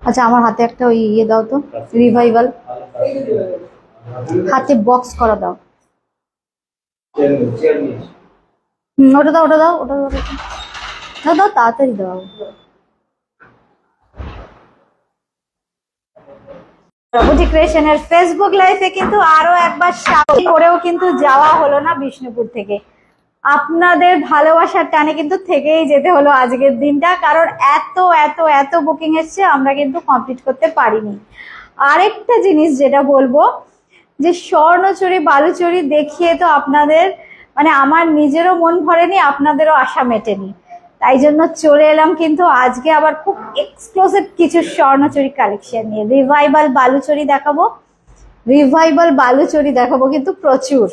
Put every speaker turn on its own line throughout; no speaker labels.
আচ্ছা আমার হাতে একটা ওই ইয়ে দাও তো, রিভাইভাল, হাতে বক্স করা দাও। ওটা দাও, ওটা দাও, ওটা দাও, দাও দাও, তাড়াতাড়ি দাও। বুটিক ক্রিয়েশনের ফেসবুক লাইভে কিন্তু আরো একবার করেও কিন্তু যাওয়া হলো না বিষ্ণুপুর থেকে। আপনাদের ভালোবাসার টানে কিন্তু থেকেই যেতে হলো আজকের দিনটা, কারণ এত এত এত বুকিং এসছে, আমরা কিন্তু কমপ্লিট করতে পারিনি। আরেকটা জিনিস যেটা বলবো, যে স্বর্ণচুরি বালুচুরি দেখিয়ে তো আপনাদের মানে আমার নিজেরও মন ভরেনি, আপনাদেরও আশা মেটেনি। তাই জন্য চলে এলাম কিন্তু আজকে আবার খুব এক্সক্লুসিভ কিছু স্বর্ণচুরি কালেকশন নিয়ে। রিভাইভাল বালুচুরি দেখাবো, রিভাইভাল বালুচুরি দেখাবো কিন্তু প্রচুর।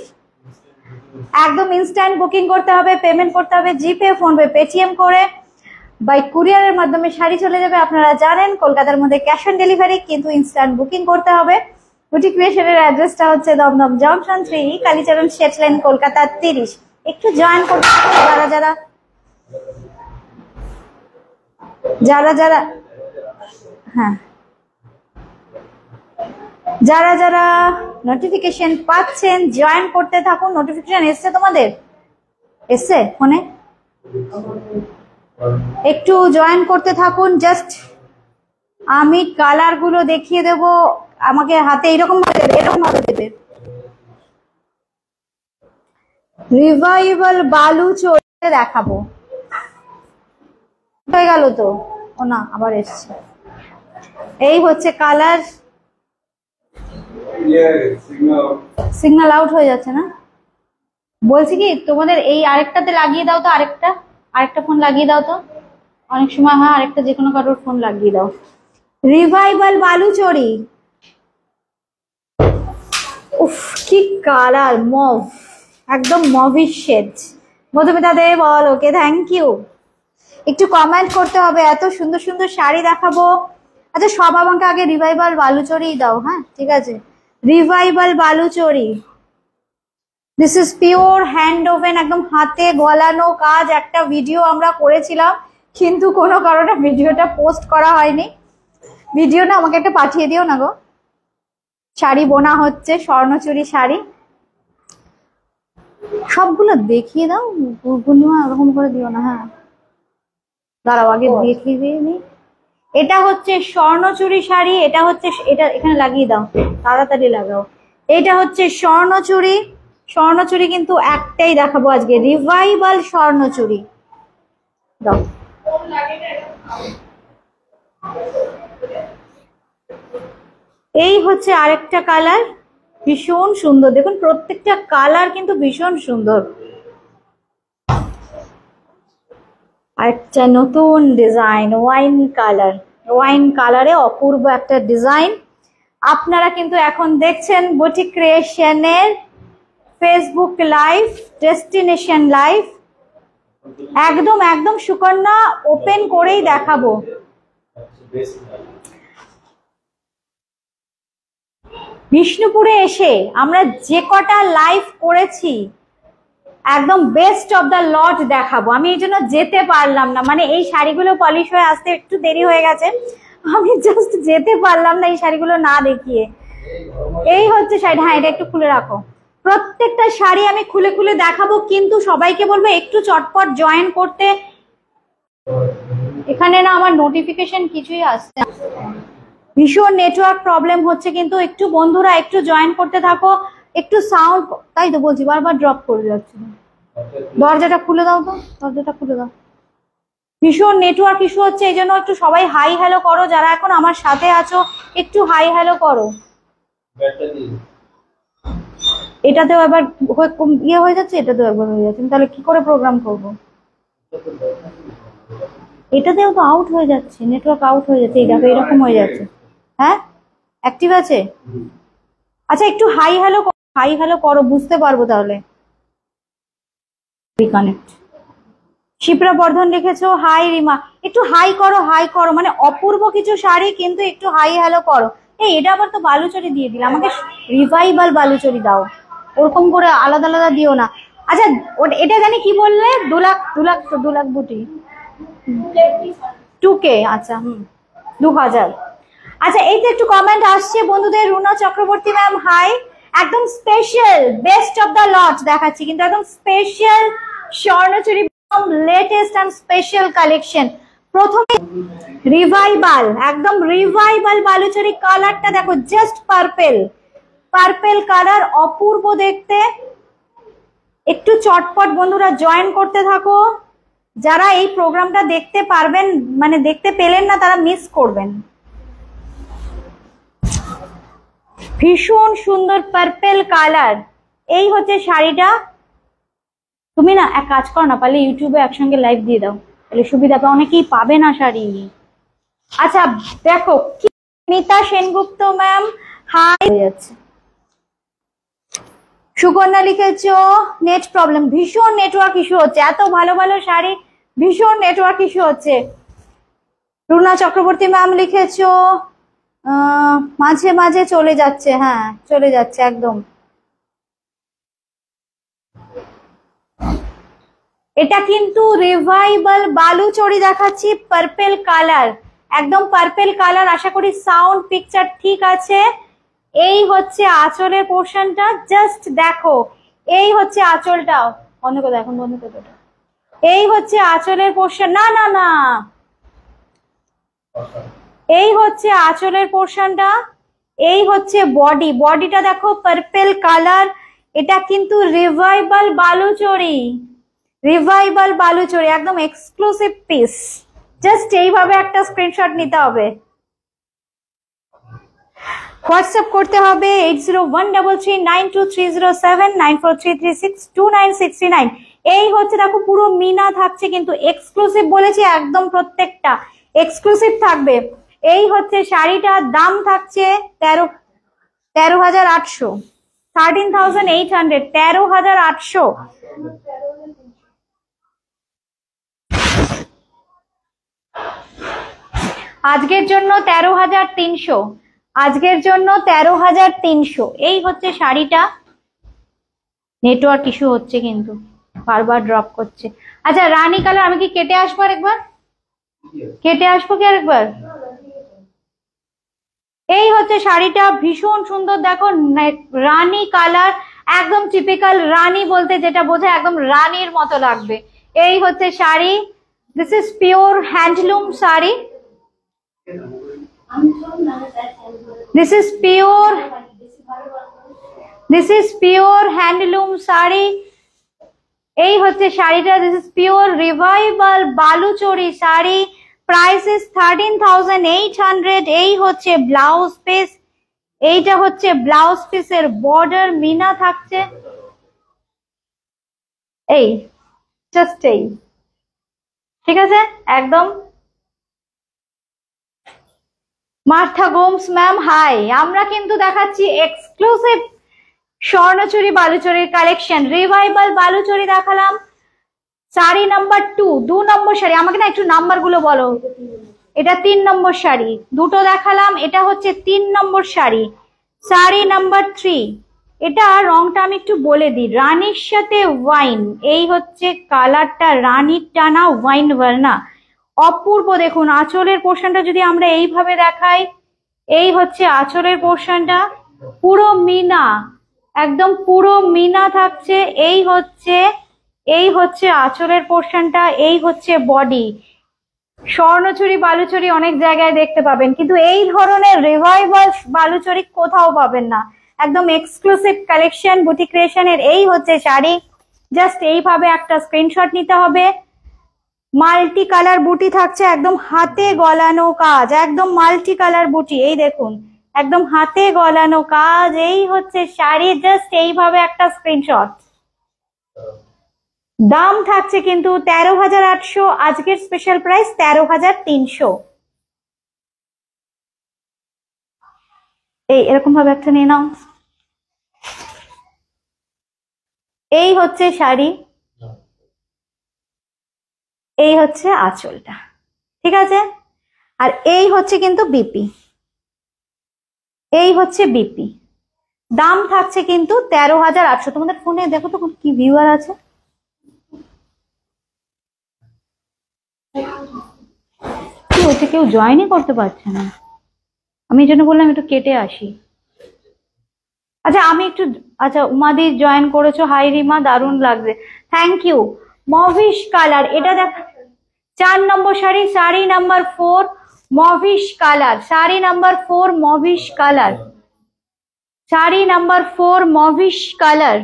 একদম ইনস্ট্যান্ট বুকিং করতে হবে, পেমেন্ট করতে হবে জিপে, ফোনপে, পেটিএম করে, বাই কুরিয়ারের মাধ্যমে শাড়ি চলে যাবে। আপনারা জানেন কলকাতার মধ্যে ক্যাশ অন ডেলিভারি, কিন্তু ইনস্ট্যান্ট বুকিং করতে হবে। বুটিক ক্রিয়েশনের অ্যাড্রেসটা হচ্ছে দমদম জংশন 3, কালীচরণ শেট লাইন, কলকাতা 30। একটু জয়েন করতে হবে যারা যারা হ্যাঁ, যারা যারা নোটিফিকেশন পাচ্ছেন জয়েন করতে থাকুন। নোটিফিকেশন এসছে তোমাদের? এসছে ফোনে? একটু জয়েন করতে থাকুন। জাস্ট আমি কালার গুলো দেখিয়ে দেবো, আমাকে হাতে এরকম ভাবে দেবে, এরকম ভাবে দেবে। রিভাইভাল বালুচুরি দেখাবো, হয়ে গেল তো? ও না, আবার এসছে। এই হচ্ছে কালার, সিগন্যাল আউট হয়ে যাচ্ছে না? বলছি কি তোমাদের এই আরেকটাতে লাগিয়ে দাও তো, আরেকটা ফোন লাগিয়ে দাও তো, অনেক সময় হয় আরেকটা যে কোনো কারোর ফোন লাগিয়ে দাও। রিভাইভাল বালুচুরি, উফ কি কালার, মভ, একদম মভিশ শেড। মধুমিতা দে বল ওকে, থ্যাংক ইউ। একটু কমেন্ট করতে হবে, এত সুন্দর সুন্দর শাড়ি দেখাবো। আচ্ছা সব আমাকে আগে রিভাইভাল বালুচুরি দাও, হ্যাঁ ঠিক আছে। Revival Baluchari, this is pure hand woven, একদম হাতে গলানো কাজ। একটা ভিডিও আমরা করেছিলাম, কিন্তু কোনো কারণে ভিডিওটা পোস্ট করা হয়নি। ভিডিও না আমাকে একটা পাঠিয়ে দিও না গো। শাড়ি বোনা হচ্ছে, স্বর্ণচুরি শাড়ি, সবগুলো দেখিয়ে দাও। পূর্ণিমা এরকম করে দিও না, হ্যাঁ দাঁড়াও আগে দেখিয়ে দিয়ে নি। এটা হচ্ছে স্বর্ণচুরি শাড়ি, এটা হচ্ছে, এটা এখানে লাগিয়ে দাও, তাড়াতাড়ি লাগাও। এটা হচ্ছে স্বর্ণচুরি, স্বর্ণচুরি কিন্তু একটাই দেখাবো আজকে, রিভাইভাল স্বর্ণচুরি দাও। এই হচ্ছে আরেকটা কালার, ভীষণ সুন্দর, দেখুন প্রত্যেকটা কালার কিন্তু ভীষণ সুন্দর। আরেকটা নতুন ডিজাইন, ওয়াইন কালার, ওয়াইন কালারে অপূর্ব একটা ডিজাইন। আপনারা কিন্তু এখন দেখছেন বুটিক ক্রিয়েশনের ফেসবুক লাইভ, ডেস্টিনেশন লাইভ। একদম একদম সুকন্যা ওপেন করেই দেখাবো। বিষ্ণুপুরে এসে আমরা যে কটা লাইভ করেছি, একদম বেস্ট অফ দ্য লট দেখাবো। আমি এই জন্য যেতে পারলাম না, মানে এই শাড়িগুলো পলিশ হয়ে আসতে একটু দেরি হয়ে গেছে, আমি জাস্ট যেতে পারলাম না এই শাড়িগুলো না দেখিয়ে। এই হচ্ছে শাড়ি, হ্যাঁ এটা একটু খুলে রাখো। প্রত্যেকটা শাড়ি আমি খুলে খুলে দেখাবো, কিন্তু সবাইকে বলবো একটু চটপট জয়েন করতে। এখানে না আমার নোটিফিকেশন কিছুই আসছে, ভীষণ নেটওয়ার্ক প্রবলেম হচ্ছে, কিন্তু একটু বন্ধুরা একটু জয়েন করতে থাকো। একটু সাউন্ড, তাই তো বলছি বারবার ড্রপ করে যাচ্ছে। দরজাটা খুলে দাও তো, দরজাটা খুলে দাও। ভীষণ নেটওয়ার্ক ইস্যু হচ্ছে, এই জন্য একটু সবাই হাই হ্যালো করো, যারা এখন আমার সাথে আছো একটু হাই হ্যালো করো। এটাতেও আবার ইয়ে হয়ে যাচ্ছে, এটাতেও একবার হয়ে যাচ্ছে, তাহলে কি করে প্রোগ্রাম করবো? এটাতেও তো আউট হয়ে যাচ্ছে, নেটওয়ার্ক আউট হয়ে যাচ্ছে, এই দেখো এরকম হয়ে যাচ্ছে। হ্যাঁ অ্যাক্টিভ আছে? আচ্ছা একটু হাই হ্যালো, হাই হ্যালো করো, বুঝতে পারবো তাহলে। রিকানেক্ট, শিপ্রা বর্ধন লিখেছো হাই। রিমা একটু হাই করো, হাই করো, মানে অপূর্ব কিছু শাড়ি, কিন্তু একটু হাই হ্যালো করো। এই এটা আবার তো বালুচরি দিয়ে দিলে, আমাকে রিভাইভাল বালুচরি দাও, ওরকম করে আলাদা আলাদা দিও না। আচ্ছা এটা জানি কি বললে, 2 লাখ 2 লাখ তো 2 লাখ বুটি 2K, আচ্ছা 2000। আচ্ছা, এই তো একটু কমেন্ট আসছে বন্ধুদের। Runa Chakraborty ma'am hi. একদম special best of the lot দেখাচ্ছি, কিন্তু একদম special Swarnachuri, latest and special collection. প্রথমে রিভাইভাল, একদম রিভাইভাল বালুচরি। কালারটা দেখো, জাস্ট পার্পেল, পার্পেল কালার, অপূর্ব দেখতে। একটু চটপট বন্ধুরা জয়েন করতে থাকো। যারা এই প্রোগ্রামটা দেখতে পারবেন, মানে দেখতে পেলেন না, তারা মিস করবেন। ভীষণ সুন্দর পার্পেল কালার। এই হচ্ছে শাড়িটা। তুমি না এক কাজ করো না, পারলে ইউটিউবে একসঙ্গে লাইভ দিয়ে দাও, তাহলে সুবিধা পাবে, অনেকেই পাবে না শাড়ি। আচ্ছা দেখো, মিতা সেনগুপ্ত ম্যাম হাই যাচ্ছে। সুকন্যা লিখেছ নেট প্রবলেম, ভীষণ নেটওয়ার্ক ইস্যু হচ্ছে, এত ভালো ভালো শাড়ি, ভীষণ নেটওয়ার্ক ইস্যু হচ্ছে। রুনা চক্রবর্তী ম্যাম লিখেছ মাঝে মাঝে চলে যাচ্ছে, হ্যাঁ চলে যাচ্ছে একদম। এটা কিন্তু রিভাইভাল বালুচরি দেখাচ্ছি, পার্পেল কালার, একদম পার্পেল কালার। আশা করি সাউন্ড পিকচার ঠিক আছে। এই হচ্ছে আঁচলের পোর্শনটা, জাস্ট দেখো। এই হচ্ছে আঁচলটা, বন্ধ করে এখন, বন্ধ করে। এই হচ্ছে আঁচলের পোর্শন, না না না, এই হচ্ছে আঁচলের পোর্শনটা। এই হচ্ছে বডি, বডিটা দেখো পার্পেল কালার। এটা কিন্তু রিভাইভাল বালুচরি, রিভাইভাল বালুচরি, একদম এক্সক্লুসিভ পিস। জাস্ট এইভাবে একটা স্ক্রিনশট নিতে হবে, হোয়াটসঅ্যাপ করতে হবে 80133923079433629639। এই হচ্ছে দেখো, পুরো মিনা থাকছে, কিন্তু এক্সক্লুসিভ বলেছি, একদম প্রত্যেকটা এক্সক্লুসিভ থাকবে। এই হচ্ছে শাড়িটার দাম থাকছে 13,800, 13,800, 13,800। আজকের জন্য 13,300, আজকের জন্য 13,300। এই হচ্ছে শাড়িটা। নেটওয়ার্ক ইস্যু হচ্ছে কিন্তু, বারবার ড্রপ করছে। আচ্ছা রানী কালার, আমি কি কেটে আসবো আরেকবার, কেটে আসবো কি আরেকবার? এই হচ্ছে শাড়িটা, ভীষণ সুন্দর দেখো, রানী কালার, একদম টিপিক্যাল রানী বলতে যেটা বোঝায়, একদম রানীর মতো লাগবে। এই হচ্ছে sari, this is pure handloom sari, this is pure, this is pure handloom sari. এই হচ্ছে শাড়িটা, this is pure revival Baluchari sari. Price is 13,800। এই হচ্ছে ব্লাউজ পিস, এইটা হচ্ছে ব্লাউজ পিসের বর্ডার, মিনা থাকছে। এই জাস্ট এই, ঠিক আছে একদম। Martha Gomes ma'am hi. আমরা কিন্তু দেখাচ্ছি exclusive Swarnachari বালুচরির collection. Revival Baluchari দেখালাম, শাড়ি নাম্বার 2, 2 নম্বর শাড়ি। আমাকে না একটু নাম্বার গুলো বলো। এটা 3 নম্বর শাড়ি, দুটো দেখালাম, এটা হচ্ছে 3 নম্বর শাড়ি, শাড়ি নাম্বার 3। এটা রংটা আমি একটু বলে দিই, রানীর সাথে ওয়াইন। এই হচ্ছে কালারটা, রানীর টানা ওয়াইন ভার্না, অপূর্ব দেখুন। আঁচলের পোর্শনটা যদি আমরা এইভাবে দেখাই, এই হচ্ছে আঁচলের পোর্শনটা, পুরো মিনা, একদম পুরো মিনা থাকছে। এই হচ্ছে আঁচলের পোর্শনটা, এই হচ্ছে বডি। স্বর্ণচুরি বালুচরি অনেক জায়গায় দেখতে পাবেন, কিন্তু এই ধরনের রিভাইভাল বালুচরি কোথাও পাবেন না, একদম এক্সক্লুসিভ কালেকশন বুটিক ক্রিয়েশনের। এই হচ্ছে শাড়ি, জাস্ট এইভাবে একটা স্ক্রিনশট নিতে হবে। মাল্টি কালার বুটি থাকছে, একদম হাতে গলানো কাজ, একদম মাল্টি কালার বুটি। এই দেখুন, একদম হাতে গলানো কাজ। এই হচ্ছে শাড়ি, জাস্ট এইভাবে একটা স্ক্রিনশট। দাম থাকছে কিন্তু 13,800, আজকের স্পেশাল প্রাইস 13,300। এই এরকম ভাবে একটা নিয়ে নাও। এই হচ্ছে শাড়ি, এই হচ্ছে আঁচলটা, ঠিক আছে। আর এই হচ্ছে কিন্তু বিপি, এই হচ্ছে বিপি। দাম থাকছে কিন্তু 13,800। তোমাদের ফোনে দেখো তো কি ভিউয়ার আছে। ওইটা কেউ জয়েনই করতে পারছে না। আমি এই জন্য বললাম একটু কেটে আসি। আচ্ছা আমি একটু, আচ্ছা উমাদি জয়েন করেছো, হাই রিমা, দারুণ লাগছে, থ্যাংক ইউ। মভিশ কালার, এটা দেখ 4 number sari, sari number 4 mauvish colour, sari number 4 mauvish colour, sari number 4 mauvish colour.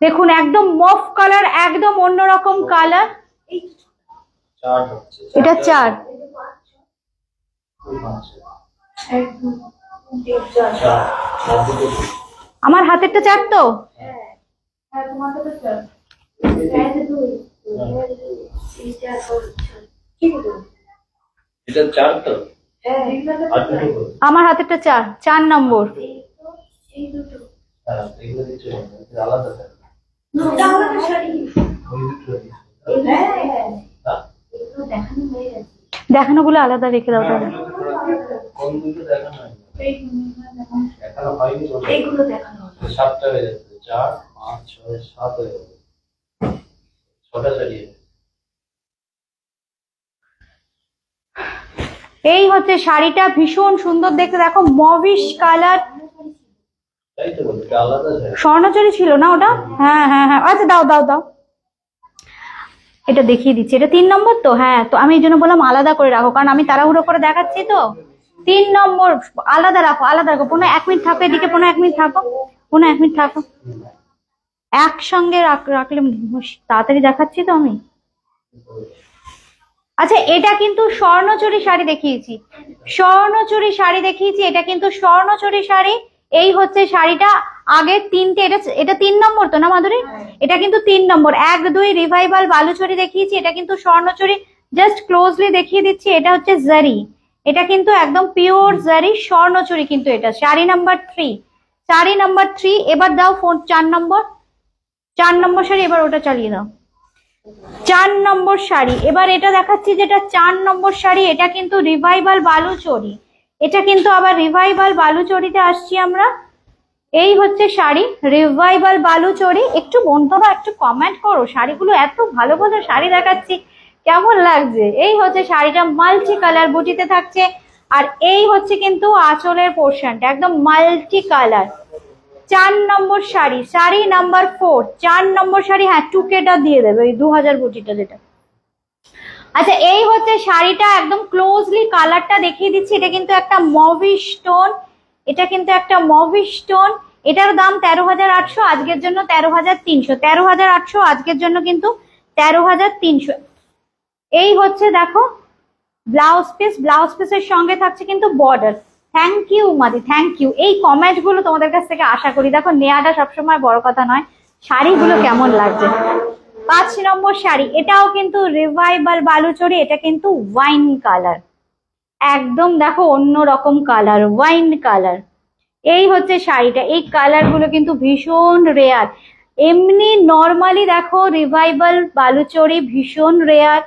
দেখুন একদম মফ কালার, একদম অন্যরকম কালার। এটা 4, আমার হাতেরটা 4 তো, আমার হাতেরটা 4 নম্বর। দেখানো গুলো আলাদা রেখে দাও তাহলে। এই হচ্ছে শাড়িটা, ভীষণ সুন্দর দেখতে, দেখো মভিশ কালার, স্বর্ণচরী ছিল না ওটা? হ্যাঁ হ্যাঁ হ্যাঁ, আচ্ছা দাও দাও দাও, এটা দেখিয়ে দিচ্ছি, এটা 3 নম্বর তো। হ্যাঁ, তো আমি এই জন্য বললাম আলাদা করে রাখো, কারণ আমি তাড়াহুড়ো করে দেখাচ্ছি তো। 3 নম্বর আলাদা রাখো, আলাদা রাখো। পুনঃ 1 মিনিট থাকো এদিকে, পুনঃ 1 মিনিট থাকো, পুনঃ 1 মিনিট থাকো। একসঙ্গে রাখলে তাড়াতাড়ি দেখাচ্ছি তো আমি। আচ্ছা এটা কিন্তু স্বর্ণচরী শাড়ি দেখিয়েছি, স্বর্ণচরী শাড়ি দেখিয়েছি, এটা কিন্তু স্বর্ণচরী শাড়ি। এই হচ্ছে শাড়িটা, আগের 3টে, এটা 3 নম্বর তো না মাধুরী? এটা কিন্তু 3 নম্বর। 1, 2 রিভাইভাল বালুচরী দেখিয়েছি, এটা কিন্তু স্বর্ণচরী। জাস্ট ক্লোজলি দেখিয়ে দিচ্ছি, এটা হচ্ছে জারি, এটা কিন্তু একদম পিওর জারি স্বর্ণচরী কিন্তু এটা। Sari number 3, sari number 3। এবার দাও ফোন 4 নম্বর, 4 নম্বর শাড়ি, এবার ওটা চালিয়ে দাও। 4 নম্বর শাড়ি, এবার এটা দেখাচ্ছি যেটা 4 নম্বর শাড়ি, এটা কিন্তু রিভাইভাল বালুচরী, এটা কিন্তু আবার রিভাইভাল বালুচরীতে আসছি আমরা। এই হচ্ছে শাড়ি, রিভাইভাল বালুচরী। একটু বন্ধুরা একটু কমেন্ট করো, শাড়িগুলো এত ভালো ভালো শাড়ি দেখাচ্ছি, কেমন লাগছে? এই হচ্ছে শাড়িটা, মাল্টি কালার বুটিতে থাকছে, আর এই হচ্ছে কিন্তু আঁচলের পোর্শনটা একদম multi colour. 4 number sari, sari number 4, 4 number sari. হ্যাঁ, 2Kটা দিয়ে দেবে, ওই 2000 বুটিটা যেটা। আচ্ছা এই হচ্ছে শাড়িটা, একদম ক্লোজলি কালারটা দেখিয়ে দিচ্ছি। এটা কিন্তু একটা মভিশ টোন, এটা কিন্তু একটা মভিশ টোন। এটার দাম 13,800, আজকের জন্য 13,300, 13,800 আজকের জন্য কিন্তু 13,300। এই হচ্ছে দেখো ব্লাউজ পিস, ব্লাউজ পিসের সঙ্গে থাকছে কিন্তু বর্ডার। থ্যাংক ইউ মাদি, থ্যাংক ইউ। এই কমেন্ট গুলো তোমাদের কাছ থেকে আশা করি। দেখো নেওয়াটা সবসময় বড় কথা নয়, শাড়িগুলো কেমন লাগছে। 5 নম্বর শাড়ি, এটাও কিন্তু রিভাইভাল বালুচরী, এটা কিন্তু ওয়াইন কালার, একদম দেখো অন্যরকম কালার, ওয়াইন কালার। এই হচ্ছে শাড়িটা, এই কালার গুলো কিন্তু ভীষণ রেয়ার। এমনি নর্মালি দেখো রিভাইভাল বালুচরী ভীষণ রেয়ার,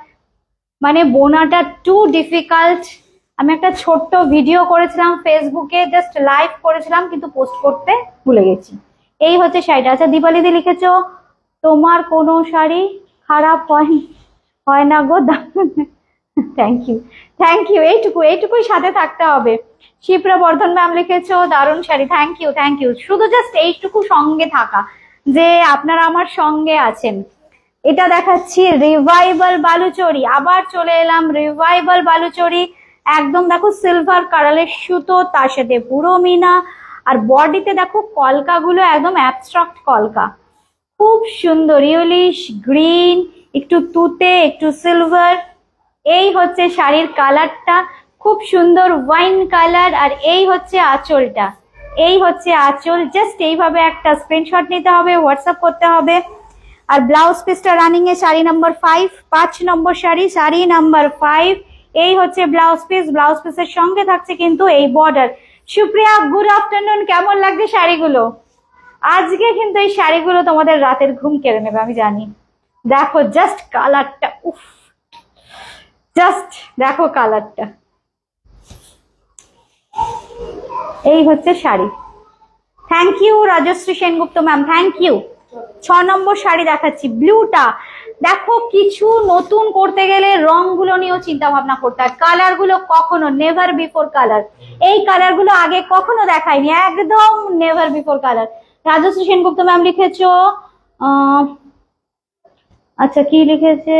মানে বোনাটা টু ডিফিকাল্ট। আমি একটা ছোট্ট ভিডিও করেছিলাম ফেসবুকে, জাস্ট লাইভ করেছিলাম, কিন্তু পোস্ট করতে ভুলে গেছি। এই হচ্ছে শাড়িটা। আচ্ছা দীপালিদি লিখেছো তোমার কোনো শাড়ি খারাপ হয় না গো, থ্যাংক ইউ, থ্যাংক ইউ। এইটুকুই সাথে থাকতে হবে। শিপ্রা বর্ধন ম্যাম লিখেছো দারুণ sari, thank you, thank you. শুধু জাস্ট এইটুকু সঙ্গে থাকা, যে আপনারা আমার সঙ্গে আছেন। এটা দেখাচ্ছি রিভাইভাল বালুচরী, আবার চলে এলাম রিভাইভাল বালুচরী। একদম দেখো সিলভার কালারের সুতো, তার সাথে পুরো মিনা, আর বডিতে দেখো কলকাগুলো একদম অ্যাবস্ট্রাক্ট কলকা, খুব সুন্দর ইয়েলিশ গ্রিন, একটু তুতে, একটু সিলভার। এই হচ্ছে শাড়ির কালারটা, খুব সুন্দর ওয়াইন কালার। আর এই হচ্ছে আঁচলটা, এই হচ্ছে আঁচল। জাস্ট এইভাবে একটা স্ক্রিনশট নিতে হবে, হোয়াটসঅ্যাপ করতে হবে। আর ব্লাউজ পিসটা রানিং এ শাড়ি নাম্বার 5, 5 নম্বর শাড়ি, শাড়ি নাম্বার 5। এই হচ্ছে ব্লাউজ পিস, ব্লাউজ পিসের সঙ্গে থাকছে কিন্তু এই বর্ডার। সুপ্রিয়া গুড আফটারনুন, কেমন লাগছে শাড়িগুলো? আজকে কিন্তু এই শাড়িগুলো তোমাদের রাতের ঘুম কেড়ে নেবে আমি জানি। দেখো জাস্ট কালারটা, উফ, জাস্ট দেখো কালারটা। এই হচ্ছে sari. Thank you Rajashree Sengupta ma'am, thank you. 6 নম্বর শাড়ি দেখাচ্ছি, ব্লুটা দেখো কিছু নতুন করতে গেলে রংগুলো নিয়েও চিন্তা ভাবনা করতে হয়, কালার গুলো কখনো নেভার বিফোর কালার, এই কালার গুলো আগে কখনো দেখায়নি, একদম never before colour. Rajashree Sengupta ma'am লিখেছো, আচ্ছা কি লিখেছে,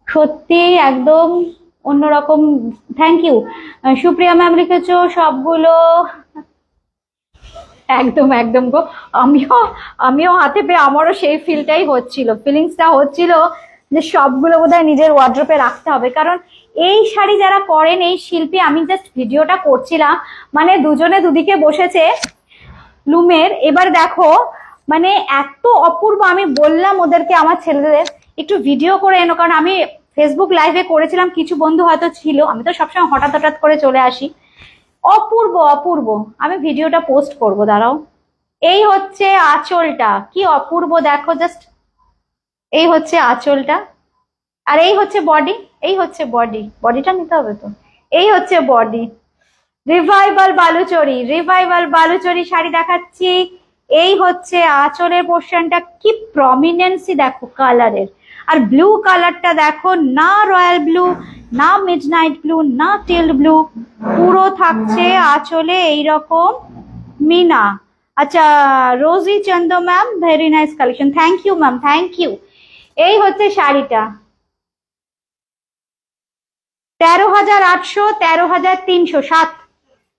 সত্যি একদম অন্যরকম, থ্যাংক ইউ। সুপ্রিয়া ম্যাম লিখেছো সবগুলো, একদম একদম গো, আমিও হাতে পেয়ে আমারও সেই ফিলিংসটা হচ্ছিল যে সবগুলো বোধহয় নিজের ওয়ার্ড্রোপে রাখতে হবে, কারণ এই শাড়ি যারা করেন এই শিল্পী, আমি জাস্ট ভিডিওটা করছিলাম, মানে দুজনে দুদিকে বসেছে লুমের, এবার দেখো মানে এত অপূর্ব, আমি বললাম ওদেরকে আমার ছেলেদের একটু ভিডিও করে এনো, কারণ আমি ফেসবুক লাইভে করেছিলাম, কিছু বন্ধু হয়তো ছিল, আমি তো সবসময় হঠাৎ হঠাৎ করে চলে আসি, অপূর্ব অপূর্ব, আমি ভিডিওটা পোস্ট করব, দাঁড়াও। এই হচ্ছে আঁচলটা, কি অপূর্ব দেখো জাস্ট, এই হচ্ছে আঁচলটা, আর এই হচ্ছে বডি, এই হচ্ছে বডি, বডিটা নিতে হবে তো, এই হচ্ছে বডি। রিভাইভাল বালুচরি শাড়ি দেখাচ্ছি, এই হচ্ছে আঁচলের পোর্শনটা, কি প্রমিনেন্সি দেখো কালারের, আর ব্লু কালারটা দেখো, না রয়্যাল ব্লু, না মিডনাইট ব্লু, না টিল ব্লু, পুরো থাকছে আঁচলে এইরকম মিনা। আচ্ছা Rosy Chanda ma'am, very nice collection, thank you ma'am, thank you. এই হচ্ছে শাড়িটা 13,800, 13,300,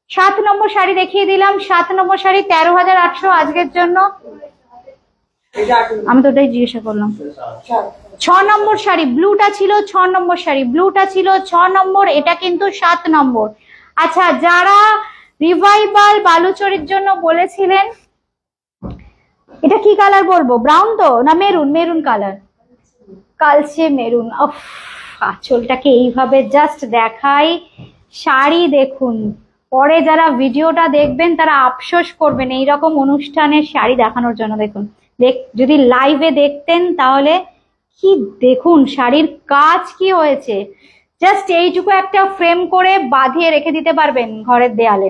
7 নম্বর শাড়ি দেখিয়ে দিলাম, 7 নম্বর শাড়ি 13,800 আজকের জন্য, আমি তো ওটাই জিজ্ঞাসা করলাম। 6 নম্বর শাড়ি ব্লুটা ছিল, 6 নম্বর শাড়ি ব্লুটা ছিল 6 নম্বর, এটা কিন্তু 7 নম্বর। আচ্ছা যারা রিভাইভাল বালুচরির জন্য বলেছিলেন, এটা কি কালার বলবো, ব্রাউন তো না মেরুন, মেরুন কালার, কালচে মেরুন, আঁচলটাকে এইভাবে জাস্ট দেখাই, শাড়ি দেখুন, পরে যারা ভিডিওটা দেখবেন তারা আফসোস করবেন এইরকম অনুষ্ঠানের শাড়ি দেখানোর জন্য। দেখুন যদি লাইভে দেখতেন তাহলে কি দেখুন শাড়ির কাজ কি হয়েছে, জাস্ট এইটুকু একটা ফ্রেম করে বাঁধিয়ে রেখে দিতে পারবেন ঘরের দেয়ালে।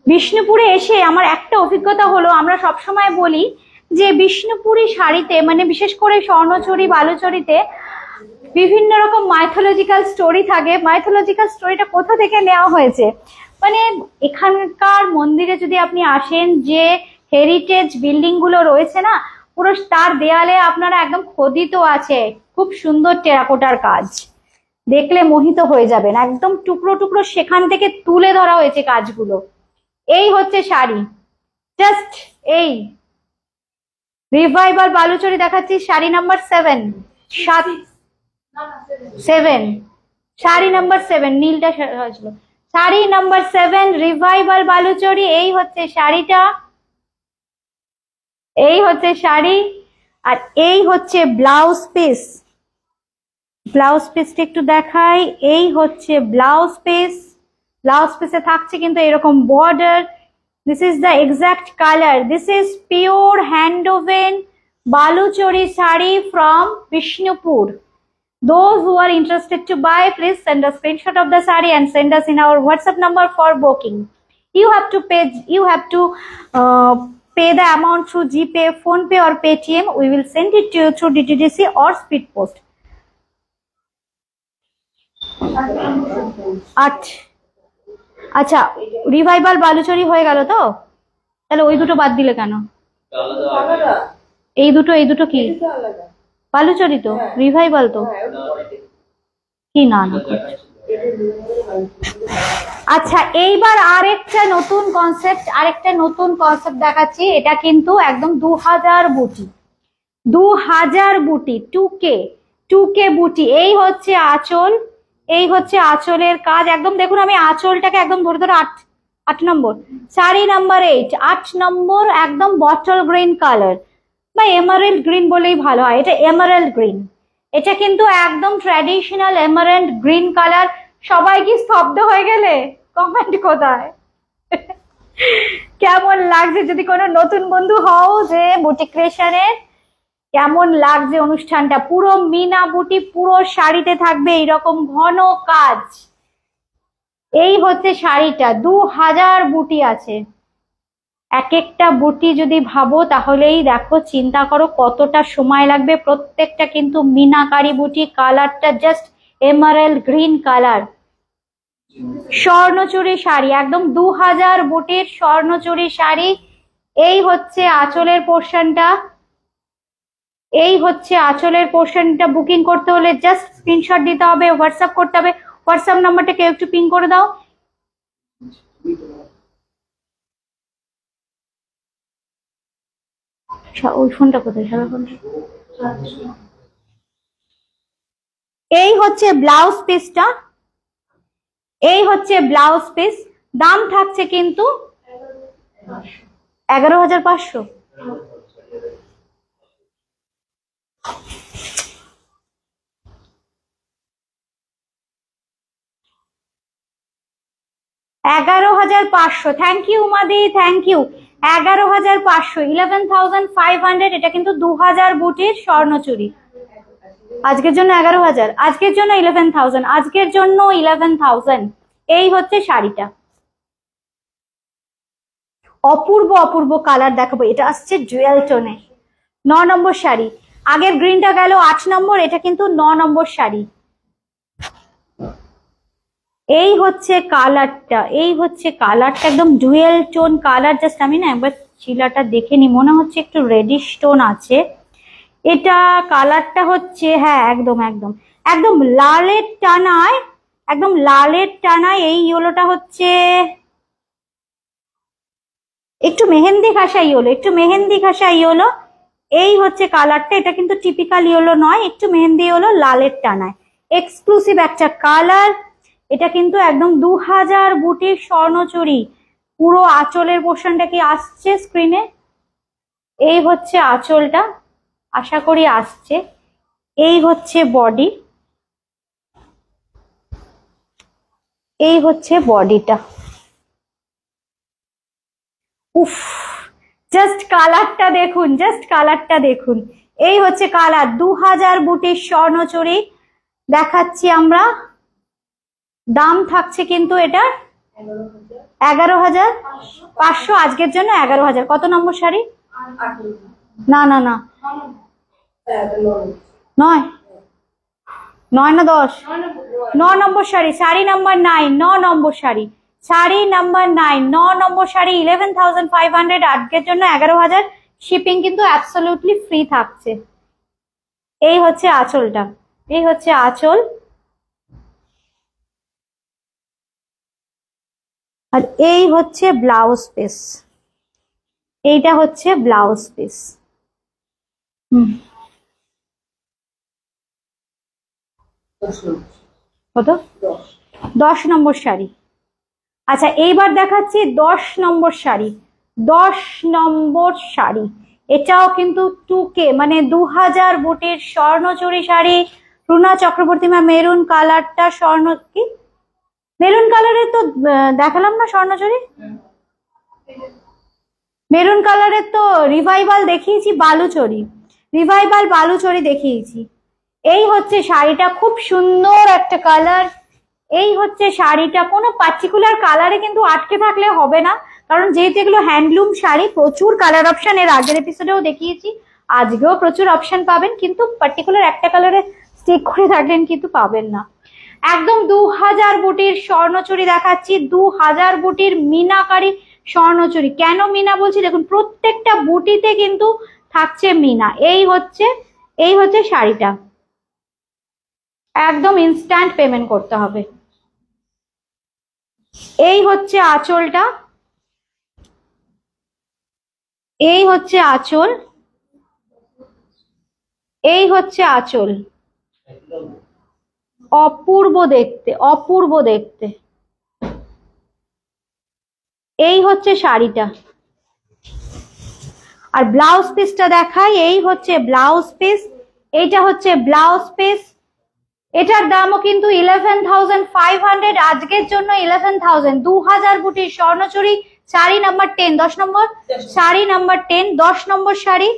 বিষ্ণুপুরে এসে আমার একটা অভিজ্ঞতা হলো, আমরা সবসময় বলি যে বিষ্ণুপুরি শাড়িতে, মানে বিশেষ করে স্বর্ণচুরি বালুচরিতে বিভিন্ন রকম মাইথোলজিক্যাল স্টোরি থাকে, মাইথোলজিক্যাল স্টোরিটা কোথা থেকে নেওয়া হয়েছে, মানে এখানকার মন্দিরে যদি আপনি আসেন, যে হেরিটেজ বিল্ডিং গুলো রয়েছে না, পুরো তার দেয়ালে আপনারা একদম খোদিত আছে, খুব সুন্দর টেরাকোটার কাজ, দেখলে মোহিত হয়ে যাবেন, একদম টুকরো টুকরো সেখান থেকে তুলে ধরা হয়েছে কাজগুলো। এই হচ্ছে শাড়ি, জাস্ট এই রিভাইভাল বালুচরি দেখাচ্ছি, শাড়ি নাম্বার 7, শাড়ি নাম্বার 7, নীলটা হয়েছিল, শাড়ি নাম্বার 7 রিভাইভাল বালুচরি, এই হচ্ছে শাড়িটা, এই হচ্ছে শাড়ি, আর এই হচ্ছে ব্লাউজ পিস, ব্লাউজ পিসটা একটু দেখাই, এই হচ্ছে ব্লাউজ পিস, ব্লাউজ পিসে থাকছে কিন্তু এরকম border, this is the exact colour, this is pure handwoven Baluchari sari from Bishnupur. Those who are interested to buy, please send a screenshot of the saree and send us in our WhatsApp number for booking. You have to pay the amount through GPay, PhonePe or Paytm. We will send it to you through DTDC or Speed Post. আচ্ছা revival Baluchari হয়ে গেল তো, তাহলে ওই দুটো বাদ দিলে কেন, এই দুটো কি বালুচরি তো, রিভাইভাল তো কি, না না। আচ্ছা এইবার আরেকটা নতুন কনসেপ্ট দেখাচ্ছি, এটা কিন্তু একদম 2000 বুটি, 2000 বুটি, 2K বুটি। এই হচ্ছে আঁচল, এই হচ্ছে আঁচলের কাজ, একদম দেখুন, আমি আঁচলটাকে একদম ধরে 8 নম্বর, শাড়ি নাম্বার 8, 8 নম্বর, একদম বটল গ্রিন কালার বা এমারেল্ড গ্রিন বলেই ভালো হয়, এটা এমারেল্ড গ্রিন, এটা কিন্তু একদম ট্র্যাডিশনাল এমারেল্ড গ্রিন কালার। সবাই কি স্তব্ধ হয়ে গেলে, কমেন্ট কোথায়, কেমন লাগছে, যদি কোনো নতুন বন্ধু হও যে বুটি ক্রিয়েশনের, কেমন লাগছে অনুষ্ঠানটা, পুরো মিনা বুটি, পুরো শাড়িতে থাকবে এইরকম ঘন কাজ। এই হচ্ছে শাড়িটা, 2000 বুটি আছে, এক একটা বুটি যদি ভাবো তাহলেই দেখো, চিন্তা করো কতটা সময় লাগবে। প্রত্যেকটা কিন্তু মিনাকারি বুটি, কালারটা just emerald green colour. Swarnachuri sari, একদম 2000 বুটির স্বর্ণচুরি শাড়ি। এই হচ্ছে আঁচলের পোর্শনটা, এই হচ্ছে আঁচলের পোর্শনটা। বুকিং করতে হলে জাস্ট স্ক্রিনশট দিতে হবে, হোয়াটসঅ্যাপ করতে হবে। হোয়াটসঅ্যাপ নাম্বারটা কেউ একটু পিন করে দাও। ওই ফোনটা কোথায়? সাদা ফোনটা। এই হচ্ছে ব্লাউজ পিসটা, এই হচ্ছে ব্লাউজ পিস। দাম থাকছে কিন্তু 11,500। 11,500। থ্যাংক ইউ উমাদি, থ্যাংক ইউ। 11,500, 11,500। এটা কিন্তু 2000 বুটির স্বর্ণচুরি। আজকের জন্য 11,000, আজকের জন্য 11,000, আজকের জন্য 11,000। এই হচ্ছে শাড়িটা, অপূর্ব অপূর্ব কালার দেখাবো। এটা আসছে ডুয়েল টোনে, 9 নম্বর শাড়ি। আগের গ্রিনটা গেল 8 নম্বর, এটা কিন্তু 9 নম্বর শাড়ি। এই হচ্ছে কালারটা, এই হচ্ছে কালারটা, একদম ডুয়েল টোন কালার। জাস্ট আমি না একবার চিলাটা দেখে নি, মনে হচ্ছে একটু রেডিশ টোন আছে। এটা কালারটা হচ্ছে, হ্যাঁ একদম একদম একদম লালের টানায়, একদম লালের টানায়। এই ইয়েলোটা হচ্ছে একটু মেহেন্দি ঘাসা ইয়েলো, একটু মেহেন্দি ঘাসা ইয়েলো। এই হচ্ছে কালারটা। এটা কিন্তু টিপিক্যাল ইয়েলো নয়, একটু মেহেন্দি ইয়েলো, লালের টানায়। এক্সক্লুসিভ একটা কালার। এটা কিন্তু একদম 2000 বুটির স্বর্ণচুরি। পুরো আঁচলের পোর্শনটা কি আসছে স্ক্রিনে? এই হচ্ছে আঁচলটা, আশা করি আসছে। এই হচ্ছে বডি, এই হচ্ছে বডিটা। উফ, জাস্ট কালারটা দেখুন, জাস্ট কালারটা দেখুন। এই হচ্ছে কালার। 2000 বুটির স্বর্ণচুরি দেখাচ্ছি আমরা। দাম থাকছে কিন্তু এটা 11,500, আজকের জন্য 11,000। কত নম্বর শাড়ি? না না না, 9, 9 না 10? 9 নম্বর শাড়ি, শাড়ি নাম্বার 9, 9 নম্বর শাড়ি, শাড়ি নাম্বার 9, 9 নম্বর শাড়ি। 11,500, আজকের জন্য 11,000। শিপিং কিন্তু অ্যাবসলিউটলি ফ্রি থাকছে। এই হচ্ছে আঁচলটা, এই হচ্ছে আঁচল। আর এই হচ্ছে ব্লাউজ পিস, এইটা হচ্ছে ব্লাউজ পিস। কত? 10 নম্বর শাড়ি। আচ্ছা এইবার দেখাচ্ছি 10 নম্বর শাড়ি। 10 নম্বর শাড়ি, এটাও কিন্তু 2K, মানে 2000 বুটির স্বর্ণচুরি শাড়ি। রুনা চক্রবর্তী মা, মেরুন কালারটা স্বর্ণ, কি মেরুন কালারের তো দেখালাম না স্বর্ণচুরি? মেরুন কালারের তো রিভাইভাল দেখিয়েছি, বালুচরি, রিভাইভাল বালুচরি দেখিয়েছি। এই হচ্ছে শাড়িটা, খুব সুন্দর একটা কালার। এই হচ্ছে শাড়িটা। কোনো পার্টিকুলার কালারে কিন্তু আটকে থাকলে হবে না, কারণ যেহেতু এগুলো হ্যান্ডলুম শাড়ি, প্রচুর কালার অপশন। এর আগের এপিসোডেও দেখিয়েছি, আজকেও প্রচুর অপশন পাবেন, কিন্তু পার্টিকুলার একটা কালারে স্টিক করে থাকলেন কিন্তু পাবেন না। একদম 2000 বুটির স্বর্ণচুরি দেখাচ্ছি, 2000 বুটির মিনাকারি স্বর্ণচুরি। কেন মিনা বলছি দেখুন, প্রত্যেকটা বুটিতে কিন্তু থাকছে মিনা। এই হচ্ছে শাড়িটা, একদম ইনস্ট্যান্ট পেমেন্ট করতে হবে। এই হচ্ছে আঁচলটা, এই হচ্ছে আঁচল, এই হচ্ছে আঁচল। অপূর্ব দেখতে, অপূর্ব দেখতে। এই হচ্ছে শাড়িটা। আর ব্লাউজ পিসটা দেখাই। এই হচ্ছে ব্লাউজ পিস, এইটা হচ্ছে ব্লাউজ পিস। এটার দামও কিন্তু 11,500, আজকের জন্য 11,000। 2000 বুটির স্বর্ণচুরি, শাড়ি নাম্বার 10, 10 নম্বর শাড়ি, নাম্বার 10, 10 নম্বর শাড়ি।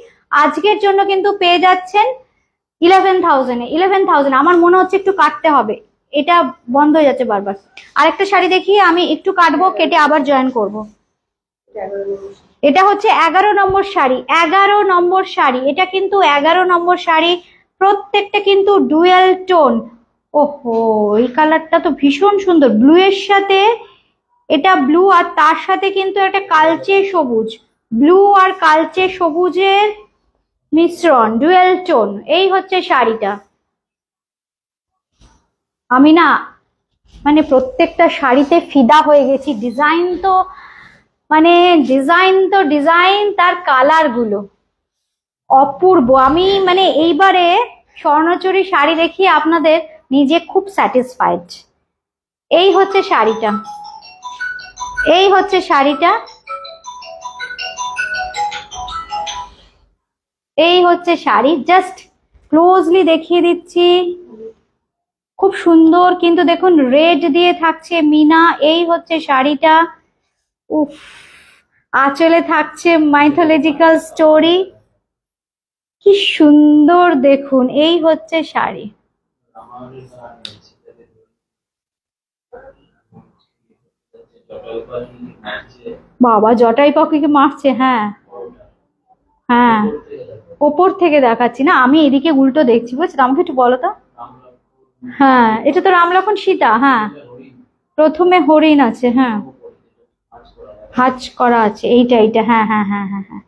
আজকের জন্য কিন্তু পেয়ে যাচ্ছেন 11,000 এ। 11,000। আমার মনে হচ্ছে একটু কাটতে হবে, এটা বন্ধ হয়ে যাচ্ছে বারবার। আরেকটা শাড়ি দেখিয়ে আমি একটু কাটবো, কেটে আবার জয়েন করব। এটা হচ্ছে 11 নম্বর শাড়ি, 11 নম্বর শাড়ি। এটা কিন্তু 11 নম্বর শাড়ি, প্রত্যেকটা কিন্তু ডুয়েল টোন। ওহো, এই কালারটা তো ভীষণ সুন্দর, ব্লু এর সাথে এটা ব্লু, আর তার সাথে কিন্তু একটা কালচে সবুজ, ব্লু আর কালচে সবুজের মিশ্রণ, ডুয়েল টোন। এই হচ্ছে শাড়িটা। আমি না মানে প্রত্যেকটা শাড়িতে ফিদা হয়ে গেছি। ডিজাইন তো ডিজাইন, তার কালার গুলো অপূর্ব। আমি মানে এইবারে স্বর্ণচুরি শাড়ি দেখিয়ে আপনাদের নিজে খুব স্যাটিসফাইড। এই হচ্ছে শাড়িটা, এই হচ্ছে শাড়িটা, এই হচ্ছে শাড়ি। জাস্ট ক্লোজলি দেখিয়ে দিচ্ছি, খুব সুন্দর। কিন্তু দেখুন রেড দিয়ে থাকছে মিনা। এই হচ্ছে শাড়িটা। উফ, আঁচলে থাকছে মাইথোলজিক্যাল স্টোরি, কি সুন্দর দেখুন। এই হচ্ছে শাড়ি। বাবা, জটাই পাখিকে মারছে। হ্যাঁ হ্যাঁ, ওপর থেকে দেখাচ্ছি না, আমি এদিকে উল্টো দেখছি, বুঝছো? আমাকে একটু বলো তো। হ্যাঁ, এটা তো রাম লক্ষণ সীতা। হ্যাঁ, প্রথমে হরিণ আছে, হ্যাঁ, হাজ করা আছে, এইটা। হ্যাঁ হ্যাঁ হ্যাঁ হ্যাঁ হ্যাঁ,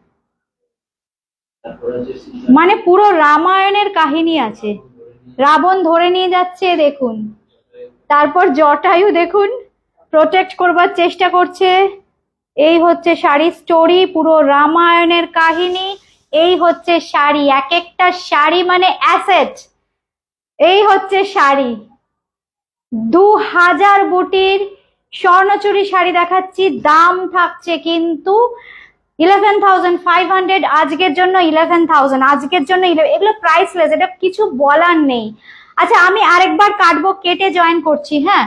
মানে পুরো রামায়ণের কাহিনী আছে। রাবণ ধরে নিয়ে যাচ্ছে দেখুন, তারপর জটায়ু দেখুন প্রোটেক্ট করবার চেষ্টা করছে। এই হচ্ছে শাড়ির স্টোরি, পুরো রামায়ণের কাহিনী। এই হচ্ছে শাড়ি, এক একটা শাড়ি মানে অ্যাসেট। এই হচ্ছে শাড়ি, 2000 বুটির স্বর্ণচুরি শাড়ি দেখাচ্ছি। দাম থাকছে কিন্তু 11,500। আজকের জন্য 11,000, আজকের জন্য এগুলো প্রাইসলেস, এটা কিছু বলার নেই। আচ্ছা, আমি আরেকবার কাটবো, কেটে জয়েন করছি। হ্যাঁ,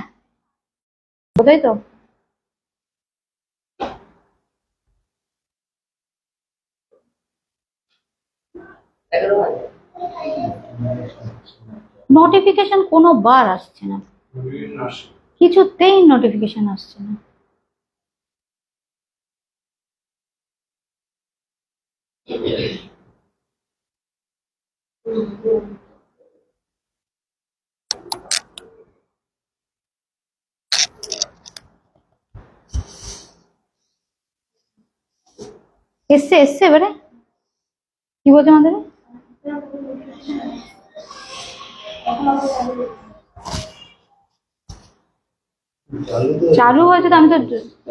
বোধহয় তো। নোটিফিকেশন কোনো বার আসছে না, কিছুতেই নোটিফিকেশন আসছে না। এসছে এবারে কি বলছে আমাদের? চালু হয়েছে তো, আমি তো